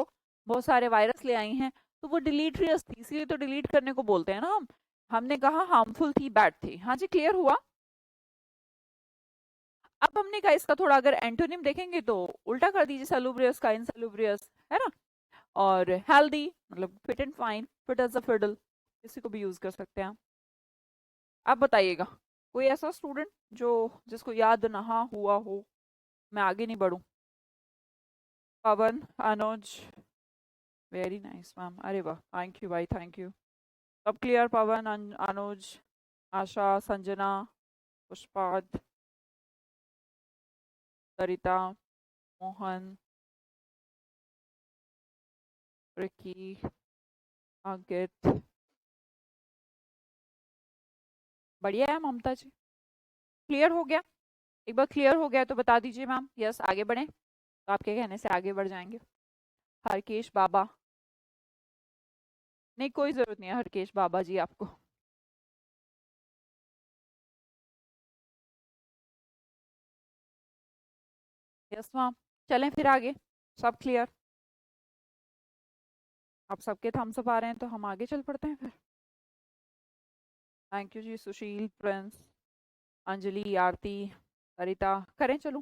बहुत सारे वायरस ले आई हैं, तो वो डिलीटरियस थी, इसलिए तो डिलीट करने को बोलते हैं ना हम। हमने कहा हार्मफुल थी, बैड थी। हाँ जी, क्लियर हुआ। अब हमने कहा इसका थोड़ा अगर एंटोनिम देखेंगे तो उल्टा कर दीजिए, सैलुब्रियस का इनसैलुब्रियस, है ना। और हेल्दी मतलब fit and fine, fit as a fiddle, किसी को भी यूज कर सकते हैं। आप बताइएगा कोई ऐसा स्टूडेंट जो जिसको याद ना हुआ हो, मैं आगे नहीं बढ़ूं। पवन, अनुज, वेरी नाइस मैम, अरे वाह, थैंक यू भाई, थैंक यू। सब क्लियर, पवन, अनुज, आशा, संजना, पुष्पाद, सरिता, मोहन, रिकी, अंकित, बढ़िया है ममता जी। क्लियर हो गया? एक बार क्लियर हो गया तो बता दीजिए मैम, यस आगे बढ़े, तो आपके कहने से आगे बढ़ जाएंगे। हरकेश बाबा, नहीं कोई जरूरत नहीं है हरकेश बाबा जी आपको। यस मैम, चलें फिर आगे। सब क्लियर? आप सबके थम्स अप आ रहे हैं तो हम आगे चल पड़ते हैं फिर। थैंक यू जी, सुशील, प्रिंस, अंजलि, आरती, सरिता, करें चलो।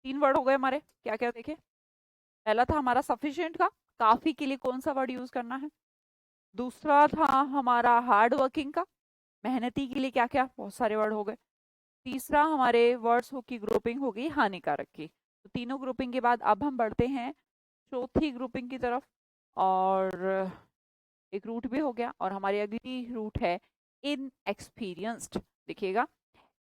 3 वर्ड हो गए हमारे, क्या क्या देखे। पहला था हमारा सफिशिएंट का, काफी के लिए कौन सा वर्ड यूज करना है। दूसरा था हमारा हार्ड वर्किंग का, मेहनती के लिए क्या क्या, बहुत सारे वर्ड हो गए। तीसरा हमारे वर्ड्स की ग्रुपिंग होगी हानिकारक की। तो तीनों ग्रुपिंग के बाद अब हम बढ़ते हैं चौथी ग्रुपिंग की तरफ, और एक रूट भी हो गया, और हमारी अगली रूट है इनएक्सपीरियंस्ड। देखिएगा,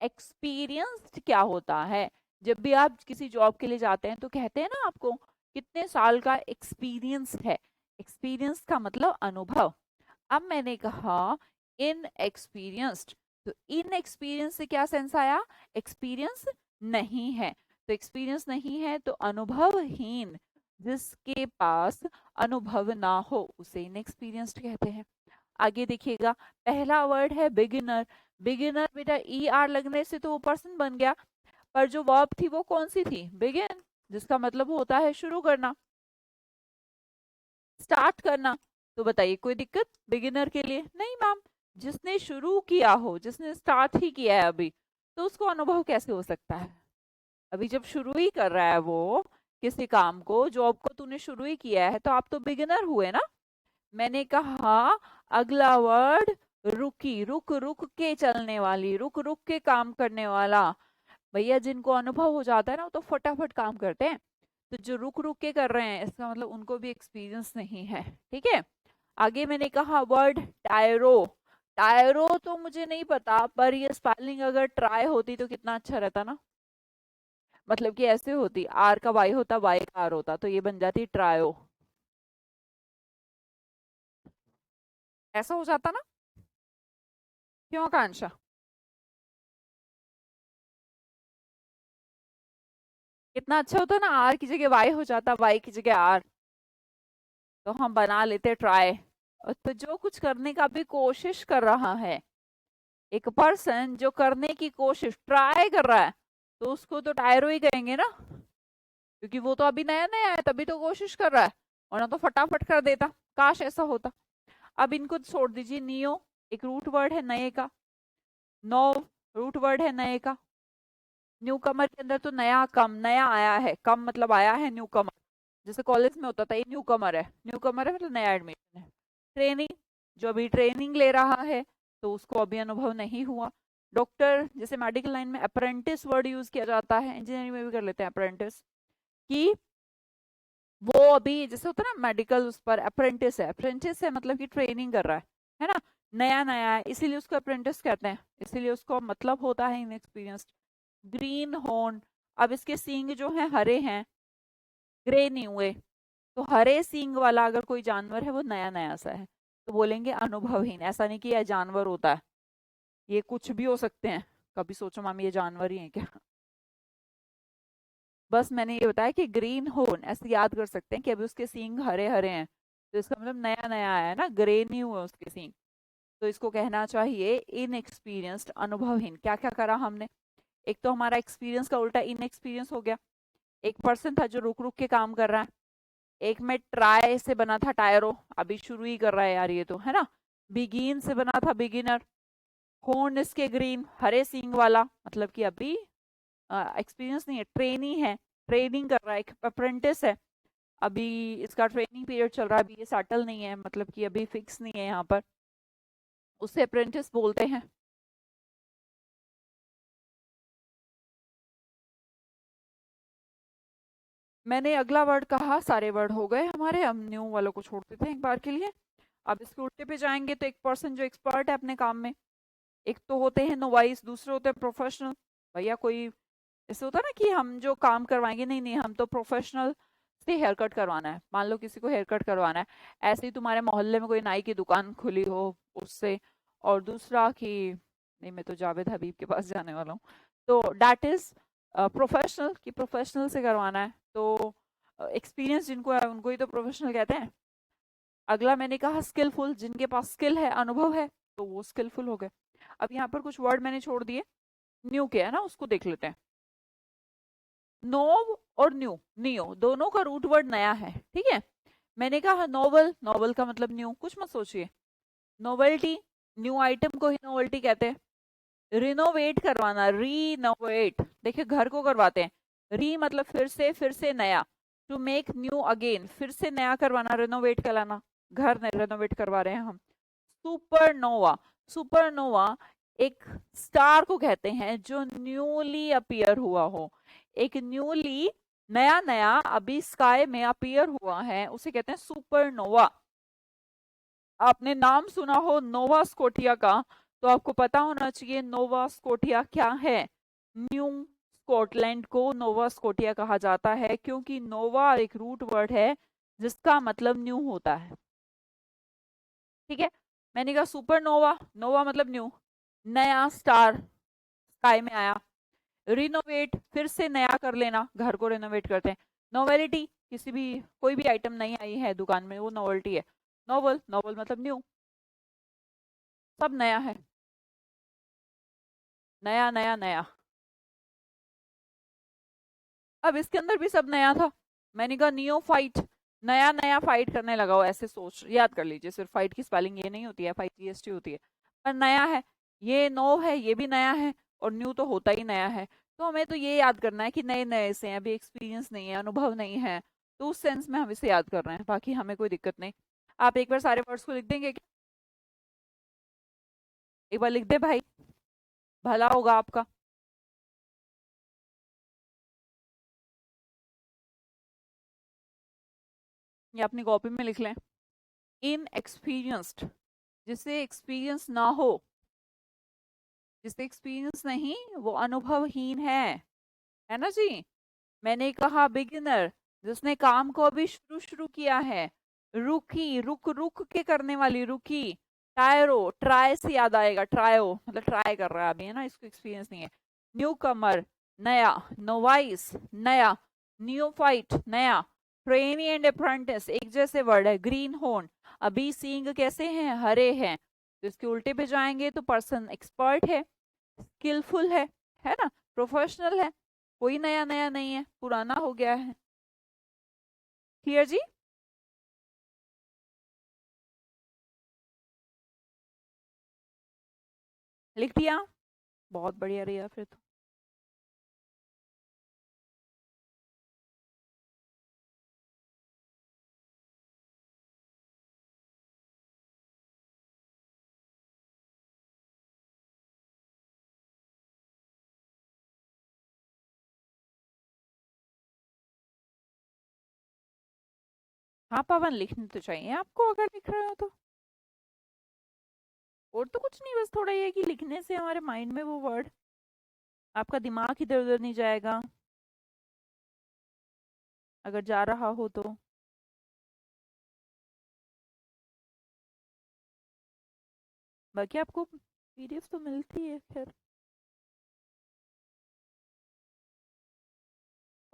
एक्सपीरियंस्ड क्या होता है। जब भी आप किसी जॉब के लिए जाते हैं तो कहते हैं ना आपको कितने साल का एक्सपीरियंस है। एक्सपीरियंस का मतलब अनुभव। अब मैंने कहा इन एक्सपीरियंस्ड, तो इन एक्सपीरियंस से क्या सेंस आया, एक्सपीरियंस नहीं है। तो एक्सपीरियंस नहीं है तो अनुभवहीन, जिसके पास अनुभव ना हो उसे इनएक्सपीरियंस्ड कहते हैं। आगे देखिएगा, पहला वर्ड है बिगिनर। बिगिनर बेटा ई आर लगने से तो वो पर्सन बन गया, पर जो वर्ब थी वो कौन सी थी, बिगिन, जिसका मतलब होता है शुरू करना, स्टार्ट करना। तो बताइए कोई दिक्कत बिगिनर के लिए? नहीं मैम, जिसने शुरू किया हो, जिसने स्टार्ट ही किया है अभी, तो उसको अनुभव कैसे हो सकता है। अभी जब शुरू ही कर रहा है वो किसी काम को, जॉब को तूने शुरू ही किया है, तो आप तो बिगिनर हुए ना। मैंने कहा अगला वर्ड रुकी, रुक रुक के चलने वाली, रुक रुक के काम करने वाला। भैया जिनको अनुभव हो जाता है ना वो तो फटाफट काम करते हैं, तो जो रुक रुक के कर रहे हैं इसका मतलब उनको भी एक्सपीरियंस नहीं है। ठीक है, आगे मैंने कहा वर्ड टायरो। टायरो तो मुझे नहीं पता, पर ये स्पेलिंग अगर ट्राई होती तो कितना अच्छा रहता ना। मतलब कि ऐसे होती, आर का वाई होता, वाई का आर होता, तो ये बन जाती ट्रायो। ऐसा हो जाता ना, क्यों आकांक्षा? कितना अच्छा होता ना, आर की जगह वाई हो जाता, वाई की जगह आर, तो हम बना लेते ट्राई। तो जो कुछ करने का भी कोशिश कर रहा है, एक पर्सन जो करने की कोशिश ट्राई कर रहा है, तो उसको तो टायरो ही कहेंगे ना, क्योंकि वो तो अभी नया नया है तभी तो कोशिश कर रहा है, वरना तो फटाफट कर देता। काश ऐसा होता। अब इनको छोड़ दीजिए, नियो एक रूट वर्ड है नए का, नो रूट वर्ड है नए का। न्यू कमर के अंदर तो नया, कम, नया आया है, कम मतलब आया है, न्यू कमर। जैसे कॉलेज में होता था ये न्यू कमर है, न्यू कमर है मतलब नया एडमिशन है। ट्रेनिंग, जो अभी ट्रेनिंग ले रहा है तो उसको अभी अनुभव नहीं हुआ। डॉक्टर, जैसे मेडिकल लाइन में अप्रेंटिस वर्ड यूज किया जाता है, इंजीनियरिंग में भी कर लेते हैं अप्रेंटिस, कि वो अभी जैसे होता है ना मेडिकल, उस पर अप्रेंटिस है, अप्रेंटिस है मतलब कि ट्रेनिंग कर रहा है ना, नया नया है, इसीलिए उसको अप्रेंटिस कहते हैं, इसीलिए उसको मतलब होता है इनएक्सपीरियंस्ड। ग्रीन हॉर्न, अब इसके सींग जो हैं हरे हैं, ग्रे नहीं हुए, तो हरे सींग वाला अगर कोई जानवर है वो नया नया सा है, तो बोलेंगे अनुभवहीन। ऐसा नहीं कि यह जानवर होता है, ये कुछ भी हो सकते हैं। कभी सोचो मामी ये जानवर ही है क्या? बस मैंने ये बताया कि ग्रीन होर्न ऐसे याद कर सकते हैं कि अभी उसके सींग हरे हरे हैं, तो इसका मतलब नया नया आया है ना, ग्रे नहीं हुआ उसके सींग। तो इसको कहना चाहिए इनएक्सपीरियंस्ड, अनुभवहीन। क्या क्या करा हमने? एक तो हमारा एक्सपीरियंस का उल्टा इनएक्सपीरियंस हो गया। एक पर्सन था जो रुक रुक के काम कर रहा है। एक में ट्राई से बना था टायरो, अभी शुरू ही कर रहा है यार ये तो, है ना। बिगिन से बना था बिगिनर। हॉर्न इसके ग्रीन, हरे सींग वाला, मतलब कि अभी एक्सपीरियंस नहीं है, ट्रेनी है, ट्रेनिंग कर रहा है, एक अप्रेंटिस है, अभी इसका ट्रेनिंग पीरियड चल रहा है, अभी ये सेटल नहीं है, मतलब कि अभी फिक्स नहीं है यहाँ पर, उसे अप्रेंटिस बोलते हैं। मैंने अगला वर्ड कहा, सारे वर्ड हो गए हमारे, हम न्यू वालों को छोड़ देते हैं एक बार के लिए। अब इसके उल्टे पे जाएंगे तो एक पर्सन जो एक्सपर्ट है अपने काम में, एक तो होते हैं नोवाइस, दूसरे होते हैं प्रोफेशनल। भैया कोई ऐसे होता है ना कि हम जो काम करवाएंगे, नहीं नहीं हम तो प्रोफेशनल से हेयर कट करवाना है, मान लो किसी को हेयर कट करवाना है, ऐसे ही तुम्हारे मोहल्ले में कोई नाई की दुकान खुली हो उससे। और दूसरा कि नहीं मैं तो जावेद हबीब के पास जाने वाला हूँ, तो डैट इज प्रोफेशनल, कि प्रोफेशनल से करवाना है, तो एक्सपीरियंस जिनको है उनको ही तो प्रोफेशनल कहते हैं। अगला मैंने कहा स्किलफुल, जिनके पास स्किल है, अनुभव है, तो वो स्किलफुल हो गए। अब यहाँ पर कुछ वर्ड मैंने छोड़ दिए न्यू के, है ना, उसको देख लेते हैं। नोव और न्यू, नियो दोनों का रूट वर्ड नया है, ठीक है। मैंने कहा नोवल, नोवल का मतलब न्यू, कुछ मत सोचिए। नोवेल्टी, न्यू आइटम को ही नोवेल्टी कहते हैं। रिनोवेट करवाना, रीनोवेट, देखिए घर को करवाते हैं, री मतलब फिर से नया, टू मेक न्यू अगेन, फिर से नया करवाना, रिनोवेट कहलाना, घर रेनोवेट करवा रहे हैं हम। सुपरनोवा, सुपरनोवा एक स्टार को कहते हैं जो न्यूली अपीयर हुआ हो, एक न्यूली, नया नया अभी स्काई में अपीयर हुआ है, उसे कहते हैं सुपरनोवा। आपने नाम सुना हो नोवा स्कोटिया का, तो आपको पता होना चाहिए नोवा स्कोटिया क्या है। न्यू स्कॉटलैंड को नोवा स्कोटिया कहा जाता है, क्योंकि नोवा एक रूट वर्ड है जिसका मतलब न्यू होता है, ठीक है। मैंने कहा सुपरनोवा, नोवा मतलब न्यू, नया स्टार स्काई में आया। रिनोवेट फिर से नया कर लेना, घर को रिनोवेट करते हैं। नोवेलिटी, किसी भी कोई भी आइटम नई आई है दुकान में, वो नोवेल्टी है। नोवल, नोवल मतलब न्यू, सब नया है, नया नया नया। अब इसके अंदर भी सब नया था। मैंने कहा नियो फाइट, नया नया फाइट करने लगा हो, ऐसे सोच याद कर लीजिए, सिर्फ फाइट की स्पेलिंग ये नहीं होती है, FIGHT होती है, पर नया है। ये नो है, ये भी नया है, और न्यू तो होता ही नया है। तो हमें तो ये याद करना है कि नए नए से हैं, अभी एक्सपीरियंस नहीं है, अनुभव नहीं है, तो उस सेंस में हम इसे याद कर रहे हैं, बाकी हमें कोई दिक्कत नहीं। आप एक बार सारे वर्ड्स को लिख देंगे क्या? एक बार लिख दे भाई, भला होगा आपका। ये अपनी कॉपी में लिख लें। इन एक्सपीरियंस्ड, जिसे एक्सपीरियंस ना हो, जिससे एक्सपीरियंस नहीं, वो अनुभवहीन है ना जी। मैंने कहा बिगिनर, जिसने काम को अभी शुरू शुरू किया है। रुकी, रुक रुक के करने वाली, रुकी। टायरो, ट्राई से याद आएगा, ट्रायो मतलब ट्राई कर रहा है अभी, है ना, इसको एक्सपीरियंस नहीं है। न्यू कमर, नया। नोवाइस, नया। न्यूफाइट, नया। ट्रेनी एंड अप्रेंटिस एक जैसे वर्ड है। ग्रीन होर्न, अभी सींग कैसे हैं, हरे हैं, तो इसके उल्टे पे जाएंगे तो पर्सन एक्सपर्ट है, स्किलफुल है ना, प्रोफेशनल है, कोई नया नया नहीं है, पुराना हो गया है। क्लियर जी? लिख दिया, बहुत बढ़िया रही फिर तो। हाँ पवन, लिखने तो चाहिए आपको अगर लिख रहे हो तो। और तो कुछ नहीं, बस थोड़ा ये है कि लिखने से हमारे माइंड में वो वर्ड, आपका दिमाग इधर उधर नहीं जाएगा, अगर जा रहा हो तो। बाकी आपको PDF तो मिलती है खैर।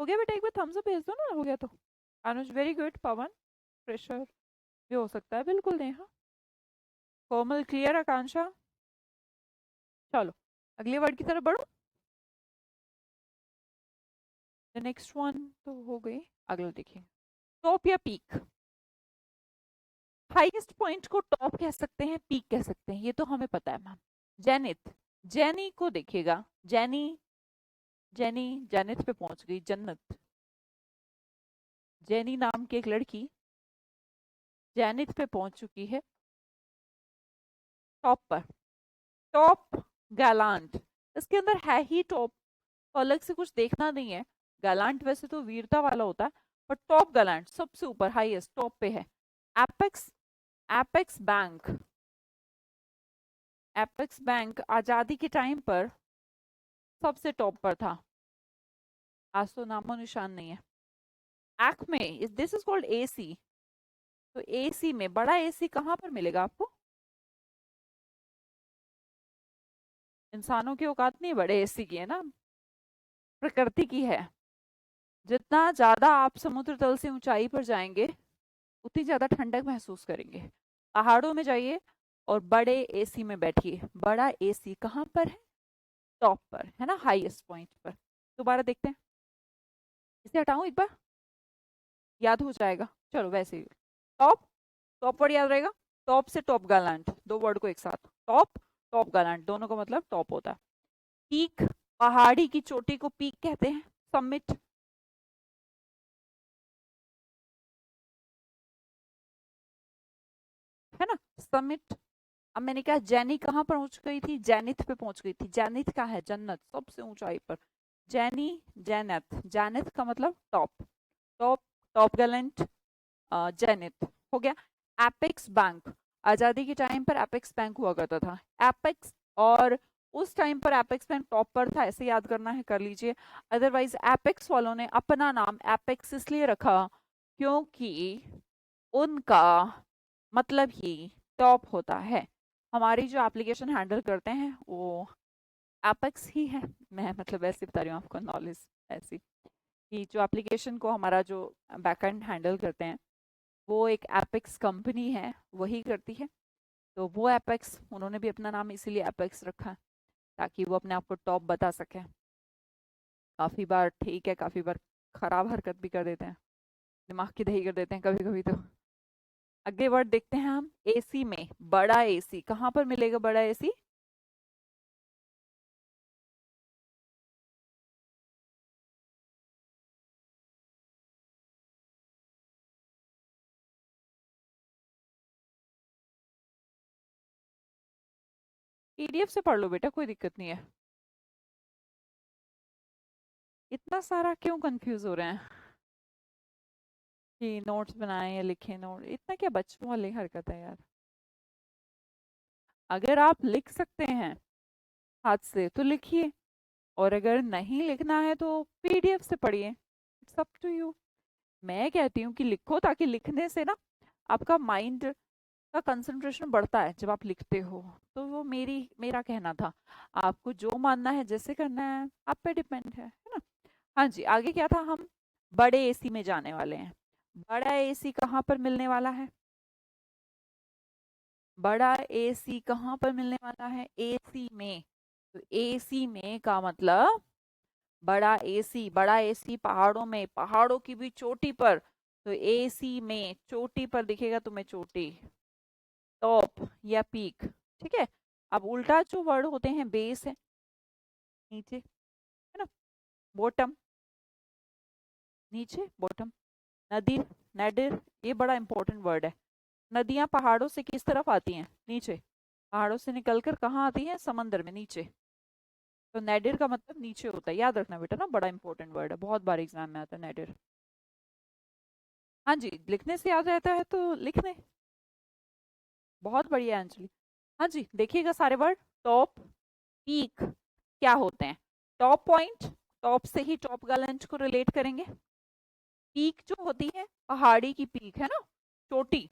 हो गया बेटा, एक बार थम्स अप भेज दो ना, हो गया तो। अनुज वेरी गुड। पवन प्रेशर भी हो सकता है, बिल्कुल नेहा। कोमल क्लियर। आकांक्षा चलो अगले वर्ड की तरफ बढ़ो। द नेक्स्ट वन तो हो गई, अगला देखिए। टॉप या पीक। हाईएस्ट पॉइंट को टॉप कह सकते हैं, पीक कह सकते हैं, ये तो हमें पता है मैम। जेनिथ, जेनी को देखिएगा, जेनी, जेनी जेनिथ पे पहुंच गई। जन्नत, जेनी नाम की एक लड़की जेनिथ पे पहुंच चुकी है, टॉप पर। टॉप गैलांट, इसके अंदर है ही टॉप, अलग से कुछ देखना नहीं है। गैलांट वैसे तो वीरता वाला होता है, पर टॉप गैलांट सबसे ऊपर, हाईएस्ट टॉप पे है। Apex, apex bank, apex bank आजादी के टाइम पर सबसे टॉप पर था, आज तो नामो निशान नहीं है। Acme, this is called AC, तो एसी में बड़ा एसी कहाँ पर मिलेगा आपको? इंसानों की औकात नहीं बड़े एसी की, है ना, प्रकृति की है। जितना ज्यादा आप समुद्र तल से ऊंचाई पर जाएंगे उतनी ज्यादा ठंडक महसूस करेंगे। पहाड़ों में जाइए और बड़े एसी में बैठिए, बड़ा एसी कहाँ पर है? टॉप पर, है ना, हाईएस्ट पॉइंट पर। दोबारा देखते हैं, इसे हटाऊं एक बार, याद हो जाएगा। चलो वैसे ही, टॉप, टॉप वर्ड याद रहेगा। टॉप से टॉप गालांट, दो वर्ड को एक साथ, टॉप टॉप गालांट दोनों का मतलब टॉप होता है। पीक, पहाड़ी की चोटी को पीक कहते हैं। समिट, है ना, समिट। अब मैंने कहा जैनी कहाँ पर पहुंच गई थी? जैनिथ पे पहुंच गई थी। जैनिथ का है जन्नत, सबसे ऊंचाई पर। जैनी, जैनथ, जैनिथ का मतलब top, top, top Gallant, zenith हो गया। एपेक्स बैंक, आजादी के टाइम पर एपेक्स बैंक हुआ करता था। एपेक्स, और उस टाइम पर एपेक्स बैंक टॉप पर था, ऐसे याद करना है कर लीजिए। अदरवाइज एपेक्स वालों ने अपना नाम एपेक्स इसलिए रखा क्योंकि उनका मतलब ही टॉप होता है। हमारी जो एप्लीकेशन हैंडल करते हैं वो एपेक्स ही है। मैं मतलब ऐसे बता रही हूँ आपको नॉलेज ऐसी, कि जो एप्लीकेशन को हमारा जो बैकएंड हैंडल करते हैं वो एक एपेक्स कंपनी है, वही करती है। तो वो एपेक्स, उन्होंने भी अपना नाम इसीलिए एपेक्स रखा है ताकि वो अपने आप को टॉप बता सके। काफी बार ठीक है, काफी बार खराब हरकत भी कर देते हैं, दिमाग की दही कर देते हैं कभी कभी तो। अगले वर्ड देखते हैं हम। एसी में, बड़ा एसी कहाँ पर मिलेगा? बड़ा एसी, पीडीएफ से पढ़ लो बेटा, कोई दिक्कत नहीं है। इतना सारा क्यों कंफ्यूज हो रहे हैं कि नोट्स बनाएं या लिखें? नोट इतना क्या बच्चों वाली हरकत है यार। अगर आप लिख सकते हैं हाथ से तो लिखिए, और अगर नहीं लिखना है तो पीडीएफ से पढ़िए, इट्स अप टू यू। मैं कहती हूँ कि लिखो, ताकि लिखने से ना आपका माइंड का कंसंट्रेशन बढ़ता है जब आप लिखते हो। तो वो मेरा कहना था। आपको जो मानना है, जैसे करना है, आप पे डिपेंड है ना। हाँ जी, आगे क्या था? हम बड़े एसी में जाने वाले हैं। बड़ा एसी कहाँ पर मिलने वाला है? बड़ा एसी कहाँ पर मिलने वाला है? एसी में। तो एसी में का मतलब बड़ा एसी, बड़ा एसी पहाड़ों में, पहाड़ों की भी चोटी पर। तो एसी में चोटी पर दिखेगा तुम्हें, चोटी, टॉप या पीक। ठीक है। अब उल्टा जो वर्ड होते हैं, बेस है नीचे, है ना, बॉटम, नीचे बॉटम। नदी, नदिर, ये बड़ा इंपॉर्टेंट वर्ड है। नदियां पहाड़ों से किस तरफ आती हैं? नीचे। पहाड़ों से निकलकर कहाँ आती हैं? समंदर में, नीचे। तो नेडिर का मतलब नीचे होता है, याद रखना बेटा ना, बड़ा इंपॉर्टेंट वर्ड है, बहुत बार एग्जाम में आता है नेडिर। हाँ जी, लिखने से याद रहता है तो लिखने। बहुत बढ़िया अंजलि। हाँ जी, देखिएगा सारे वर्ड। टॉप, पीक क्या होते हैं? टॉप पॉइंट, टॉप से ही टॉप गैलेंट को रिलेट करेंगे। पीक जो होती है पहाड़ी की पीक, है ना, चोटी।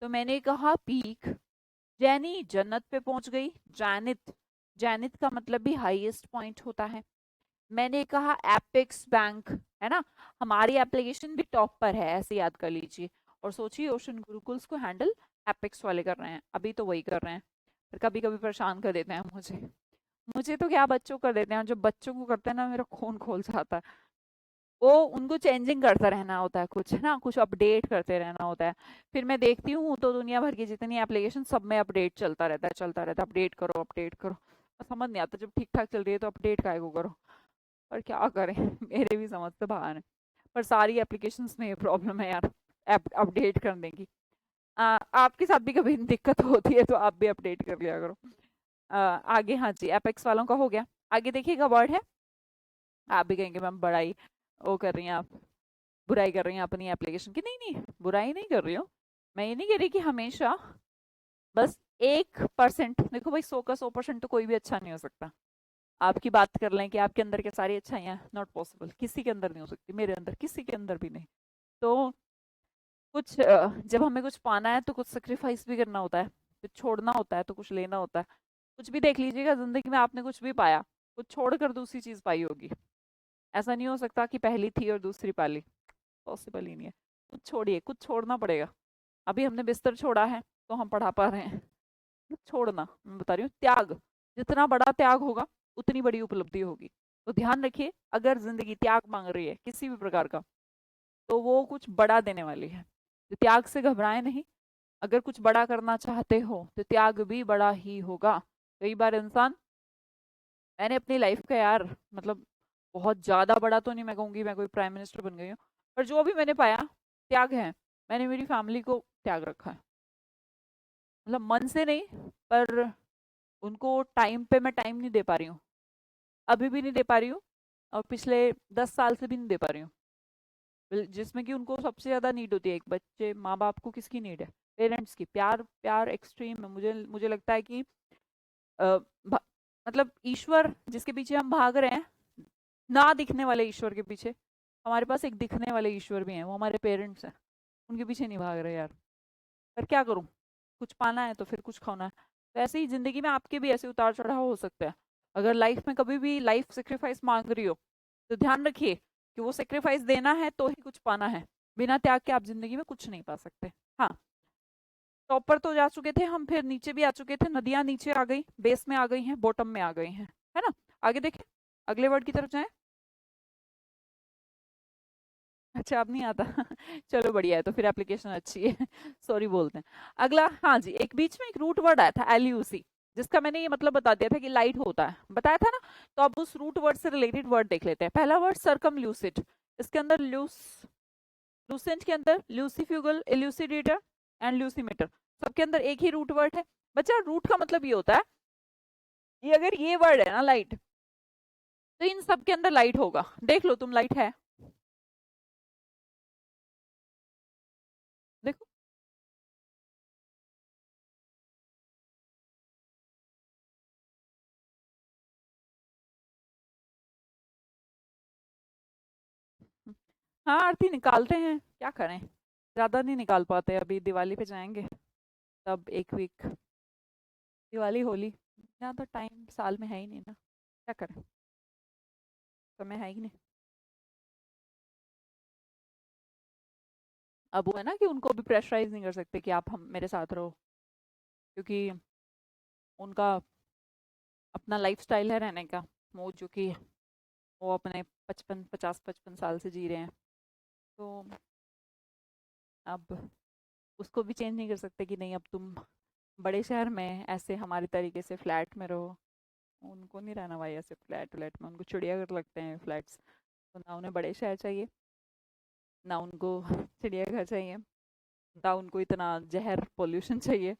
तो मैंने कहा पीक। जैनी जन्नत पे पहुंच गई, जैनिथ, जैनिथ का मतलब भी हाईएस्ट पॉइंट होता है। मैंने कहा एपेक्स बैंक, है ना, हमारी एप्लीकेशन भी टॉप पर है, ऐसे याद कर लीजिए। और सोचिए ओशन गुरुकुल्स को हैंडल एपेक्स वाले कर रहे हैं, अभी तो वही कर रहे हैं। फिर कभी कभी परेशान कर देते हैं मुझे। मुझे तो क्या, बच्चों कर देते हैं, जब बच्चों को करते हैं ना मेरा खून खोल जाता है। वो उनको चेंजिंग करता रहना होता है कुछ, है ना, कुछ अपडेट करते रहना होता है। फिर मैं देखती हूँ तो दुनिया भर की जितनी एप्लीकेशन सब में अपडेट चलता रहता है, चलता रहता है, अपडेट करो अपडेट करो। समझ नहीं आता, जब ठीक ठाक चल रही है तो अपडेट काहे को करो। पर क्या करें मेरे भी समझ से बाहर है। पर सारी एप्लीकेशंस में ये प्रॉब्लम है यार, अपडेट करने की। आपके साथ भी कभी दिक्कत होती है तो आप भी अपडेट कर लिया करो। आगे, हाँ जी, एपेक्स वालों का हो गया। आगे देखिएगा वर्ड है, आप भी कहेंगे मैम बड़ाई वो कर रही हैं आप, बुराई कर रही हैं अपनी एप्लीकेशन की। नहीं नहीं, बुराई नहीं कर रही हूँ। मैं ये नहीं कह रही कि हमेशा, बस 1%, देखो भाई 100 का 100% तो कोई भी अच्छा नहीं हो सकता। आपकी बात कर लें कि आपके अंदर के सारी अच्छाइयाँ, नॉट पॉसिबल, किसी के अंदर नहीं हो सकती, मेरे अंदर, किसी के अंदर भी नहीं। तो कुछ जब हमें कुछ पाना है तो कुछ सेक्रीफाइस भी करना होता है, कुछ छोड़ना होता है तो कुछ लेना होता है। कुछ भी देख लीजिएगा जिंदगी में, आपने कुछ भी पाया, कुछ छोड़कर दूसरी चीज पाई होगी। ऐसा नहीं हो सकता कि पहली थी और दूसरी पाली, पॉसिबल ही नहीं है। कुछ छोड़िए, कुछ छोड़ना पड़ेगा। अभी हमने बिस्तर छोड़ा है तो हम पढ़ा पा रहे हैं। छोड़ना, मैं बता रही हूँ, त्याग, जितना बड़ा त्याग होगा उतनी बड़ी उपलब्धि होगी। तो ध्यान रखिए, अगर जिंदगी त्याग मांग रही है किसी भी प्रकार का, तो वो कुछ बड़ा देने वाली है। तो त्याग से घबराए नहीं। अगर कुछ बड़ा करना चाहते हो तो त्याग भी बड़ा ही होगा। कई बार इंसान, मैंने अपनी लाइफ का यार, मतलब बहुत ज्यादा बड़ा तो नहीं मैं कहूंगी मैं कोई प्राइम मिनिस्टर बन गई हूँ, पर जो भी मैंने पाया त्याग है। मैंने मेरी फैमिली को त्याग रखा है, मतलब मन से नहीं, पर उनको टाइम पे मैं टाइम नहीं दे पा रही हूँ, अभी भी नहीं दे पा रही हूँ, और पिछले 10 साल से भी नहीं दे पा रही हूँ। जिसमें कि उनको सबसे ज्यादा नीड होती है, एक बच्चे माँ बाप को किसकी नीड है? पेरेंट्स की। प्यार, प्यार एक्सट्रीम है। मुझे मुझे लगता है कि अ, मतलब ईश्वर जिसके पीछे हम भाग रहे हैं, ना दिखने वाले ईश्वर के पीछे, हमारे पास एक दिखने वाले ईश्वर भी हैं, वो हमारे पेरेंट्स हैं। उनके पीछे नहीं भाग रहे यार। पर क्या करूं, कुछ पाना है तो फिर कुछ खोना है। तो ऐसे ही जिंदगी में आपके भी ऐसे उतार चढ़ाव हो सकते हैं। अगर लाइफ में कभी भी लाइफ सेक्रीफाइस मांग रही हो, तो ध्यान रखिए कि वो सेक्रीफाइस देना है तो ही कुछ पाना है। बिना त्याग के आप जिंदगी में कुछ नहीं पा सकते। हाँ, टॉप पर तो जा चुके थे हम, फिर नीचे भी आ चुके थे, नदियां नीचे आ गई, बेस में आ गई हैं, बॉटम में आ गई हैं, है ना। आगे देखें, अगले वर्ड की तरफ जाएं। अच्छा, अब नहीं आता चलो बढ़िया है, तो फिर एप्लीकेशन अच्छी है सॉरी बोलते हैं। अगला, हाँ जी, एक बीच में एक रूट वर्ड आया था एलयूसी, जिसका मैंने ये मतलब बता दिया था कि लाइट होता है, बताया था ना। तो अब उस रूट वर्ड से रिलेटेड वर्ड देख लेते हैं। पहला वर्ड सरकम, इसके अंदर लूसेंट के अंदर ल्यूसीफ्यूगल, इल्यूसिडेटर एंड ल्यूसीमीटर, सबके अंदर एक ही रूट वर्ड है। बच्चा, रूट का मतलब ये होता है कि अगर ये वर्ड है ना लाइट, तो इन सब के अंदर लाइट होगा। देख लो तुम, लाइट है, देखो। हाँ, आरती निकालते हैं, क्या करें, ज्यादा नहीं निकाल पाते। अभी दिवाली पे जाएंगे, तब एक वीक, दिवाली होली, ज्यादा टाइम साल में है ही नहीं ना, क्या करें, समय है ही नहीं। अब वो है ना कि उनको भी प्रेशराइज नहीं कर सकते कि आप हम मेरे साथ रहो, क्योंकि उनका अपना लाइफ स्टाइल है रहने का, वो जो कि वो अपने 55 साल से जी रहे हैं। तो अब उसको भी चेंज नहीं कर सकते कि नहीं अब तुम बड़े शहर में ऐसे हमारे तरीके से फ्लैट में रहो। उनको नहीं रहना भाई ऐसे फ्लैट व्लैट में, उनको चिड़ियाघर लगते हैं फ्लैट्स। तो ना उन्हें बड़े शहर चाहिए, ना उनको चिड़ियाघर चाहिए, ना उनको इतना जहर पोल्यूशन चाहिए,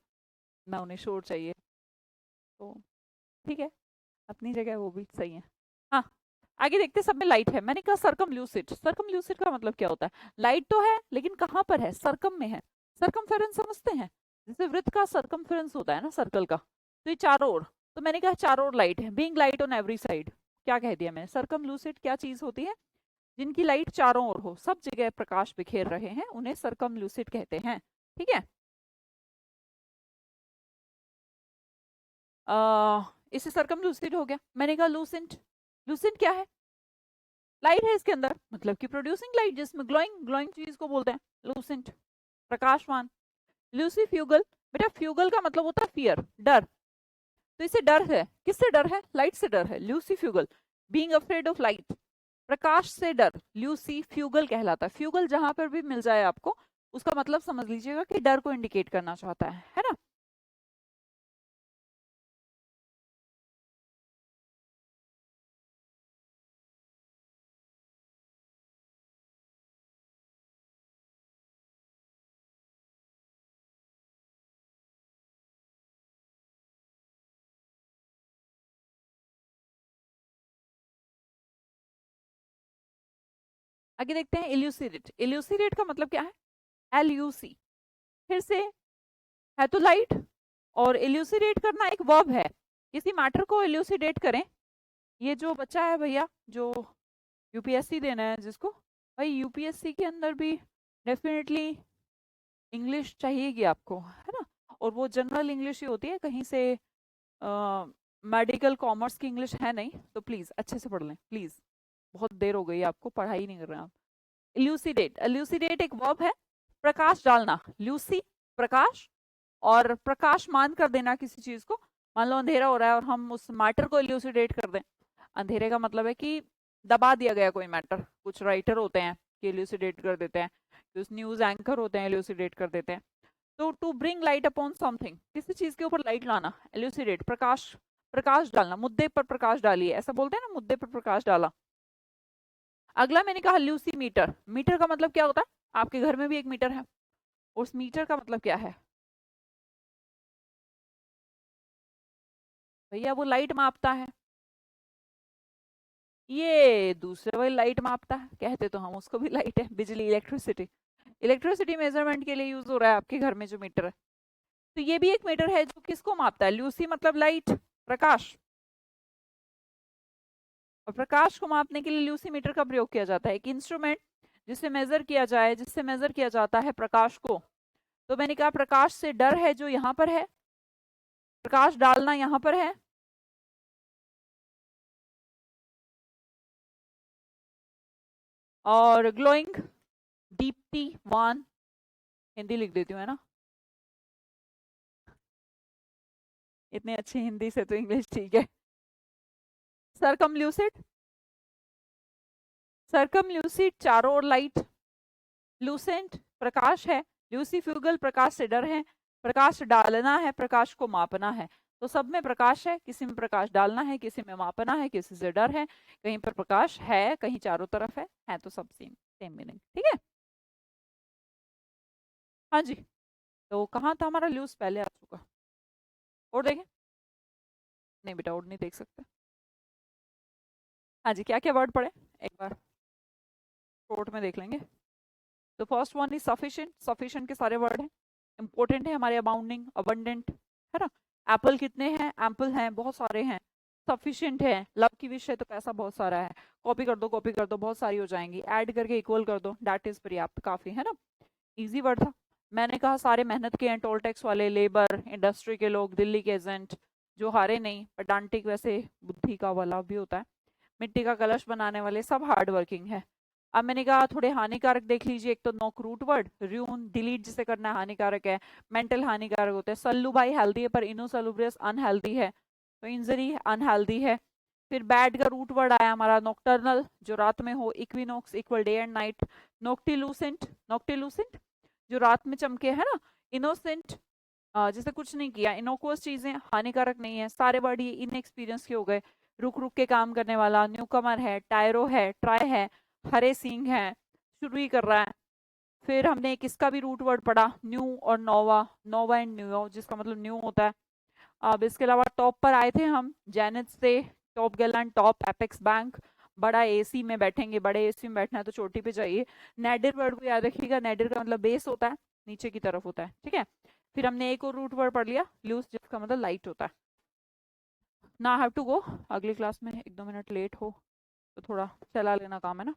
ना उन्हें शोर चाहिए। तो ठीक है, अपनी जगह वो भी सही है। हाँ, आगे देखते हैं। सब में लाइट है, मैंने कहा सरकम ल्यूसिड। सरकम ल्यूसिड का मतलब क्या होता है? लाइट तो है लेकिन कहाँ पर है? सरकम में है। सरकमफेरेंस समझते हैं, जैसे वृत्त का सरकमफेरेंस होता है ना, सर्कल का, तो ये चारों ओर। तो मैंने कहा चारों ओर लाइट है, being light on every side. क्या कह दिया मैंने? सरकम लूसिड क्या चीज होती है? जिनकी लाइट चारों ओर हो, सब जगह प्रकाश बिखेर रहे हैं, उन्हें सरकम लूसिड कहते हैं। ठीक है। इसे सरकम लूसिड हो गया। मैंने कहा लूसेंट, लूसेंट क्या है? लाइट है इसके अंदर, मतलब कि प्रोड्यूसिंग लाइट, जिसमें ग्लोइंग ग्लोइंग चीज को बोलते हैं लूसेंट, प्रकाशवान। ल्यूसीफ्यूगल, बेटा फ्यूगल का मतलब होता है फियर, डर, तो इसे डर है, किससे डर है, लाइट से डर है, ल्यूसीफ्यूगल, बीइंग अफ्रेड ऑफ लाइट, प्रकाश से डर, ल्यूसीफ्यूगल कहलाता है। फ्यूगल जहां पर भी मिल जाए आपको, उसका मतलब समझ लीजिएगा कि डर को इंडिकेट करना चाहता है ना। आगे देखते हैं इल्यूसिडेट। इल्यूसिडेट का मतलब क्या है, LUC, फिर से है तो लाइट, और इल्यूसिडेट करना एक वर्ब है, किसी मैटर को इल्यूसिडेट करें। ये जो बच्चा है भैया, जो यूपीएससी देना है जिसको, भाई यूपीएससी के अंदर भी डेफिनेटली इंग्लिश चाहिएगी आपको, है ना। और वो जनरल इंग्लिश ही होती है, कहीं से मेडिकल कॉमर्स की इंग्लिश है नहीं, तो प्लीज अच्छे से पढ़ लें प्लीज, बहुत देर हो गई है आपको, पढ़ाई नहीं कर रहे हैं आप। इल्यूसिडेट, इल्यूसिडेट एक वर्ब है, प्रकाश डालना, ल्यूसी प्रकाश, और प्रकाश मान कर देना किसी चीज को। मान लो अंधेरा हो रहा है और हम उस मैटर को इल्यूसिडेट कर दें, अंधेरे का मतलब है कि दबा दिया गया कोई मैटर, कुछ राइटर होते हैं कि इल्यूसिडेट कर देते हैं, कुछ न्यूज एंकर होते हैं इल्यूसिडेट कर देते हैं। तो to bring light upon something, किसी चीज के ऊपर लाइट लाना, एल्यूसिडेट, प्रकाश, प्रकाश डालना, मुद्दे पर प्रकाश डालिए, ऐसा बोलते हैं ना, मुद्दे पर प्रकाश डाला। अगला मैंने कहा ल्यूसी मीटर। मीटर का मतलब क्या होता है, आपके घर में भी एक मीटर है, उस मीटर का मतलब क्या है भैया, वो लाइट मापता है, ये दूसरे वाली लाइट मापता है, कहते तो हम उसको भी लाइट है, बिजली, इलेक्ट्रिसिटी, इलेक्ट्रिसिटी मेजरमेंट के लिए यूज हो रहा है आपके घर में जो मीटर है। तो ये भी एक मीटर है जो किसको मापता है, ल्यूसी मतलब लाइट, प्रकाश, और प्रकाश को मापने के लिए ल्यूसी मीटर का प्रयोग किया जाता है, एक इंस्ट्रूमेंट जिससे मेजर किया जाए, जिससे मेजर किया जाता है प्रकाश को। तो मैंने कहा प्रकाश से डर है जो यहाँ पर है, प्रकाश डालना यहाँ पर है, और ग्लोइंग, दीप्तिवान, हिंदी लिख देती हूँ है ना, इतने अच्छी हिंदी से तो इंग्लिश ठीक है। सरकमल्यूसिड, सरकमल्यूसिड चारों ओर लाइट, लूसेंट प्रकाश है, ल्यूसीफ्यूगल प्रकाश से डर है, प्रकाश डालना है, प्रकाश को मापना है। तो सब में प्रकाश है, किसी में प्रकाश डालना है, किसी में मापना है, किसी से डर है, कहीं पर प्रकाश है, कहीं चारों तरफ है तो सब सेम सेम मीनिंग, ठीक है। हाँ जी, तो कहाँ था हमारा, ल्यूस पहले आ चुका, और देखें, नहीं बेटा और नहीं देख सकते। हाँ जी, क्या क्या वर्ड पढ़े एक बार शॉर्ट में देख लेंगे। तो first one is sufficient, sufficient के सारे वर्ड हैं, इंपॉर्टेंट है हमारे, अबाउंडिंग, अबंडेंट, है ना। एप्पल कितने हैं, एम्पल हैं, बहुत सारे हैं। सफिशिएंट है, लव की विश है तो पैसा बहुत सारा है, कॉपी कर दो कॉपी कर दो, बहुत सारी हो जाएंगी, ऐड करके इक्वल कर दो, दैट इज पर्याप्त, काफी, है ना। इजी वर्ड था। मैंने कहा सारे मेहनत के हैं, टोल टैक्स वाले, लेबर, इंडस्ट्री के लोग, दिल्ली के एजेंट, जो हारे नहीं, पेडांटिक वैसे बुद्धि का वाला भी होता है, मिट्टी का कलश बनाने वाले, सब हार्ड वर्किंग है। अब मैंने कहा थोड़े हानिकारक देख लीजिए, एक तो नोक रूट वर्ड, र्यून डिलीट जिसे करना है हानिकारक है, मेंटल हानिकारक होते हैं, सल्लू भाई हेल्दी है पर इनोसलुब्रियस अनहेल्दी है, तो इंजरी अनहेल्दी है। फिर बैड का रूट वर्ड आया हमारा नॉक्टर्नल, जो रात में हो, equinox equal day and night, noctilucent, noctilucent जो रात में चमके, है ना। इनोसेंट जैसे कुछ नहीं किया, इनोकुअस चीजें हानिकारक नहीं है, सारे वर्ड ये इनएक्सपीरियंस के हो गए। रुक रुक के काम करने वाला, न्यूकमर है, टायरो है, ट्राई है, हरे सिंह है, शुरू ही कर रहा है। फिर हमने एक इसका भी रूट वर्ड पढ़ा, न्यू और नोवा, नोवा एंड न्यू, जिसका मतलब न्यू होता है। अब इसके अलावा टॉप पर आए थे हम जैनेट से, top gallon, top, apex bank, बड़ा एसी में बैठेंगे, बड़े एसी में बैठना है तो चोटी पे चाहिए। नेडिर वर्ड को याद रखिएगा, नेडिर का मतलब बेस होता है, नीचे की तरफ होता है, ठीक है। फिर हमने एक और रूट वर्ड पढ़ लिया, लूज, जिसका मतलब लाइट होता है। ना हैव टू गो, अगली क्लास में 1-2 मिनट लेट हो तो थोड़ा चला लेना काम, है ना।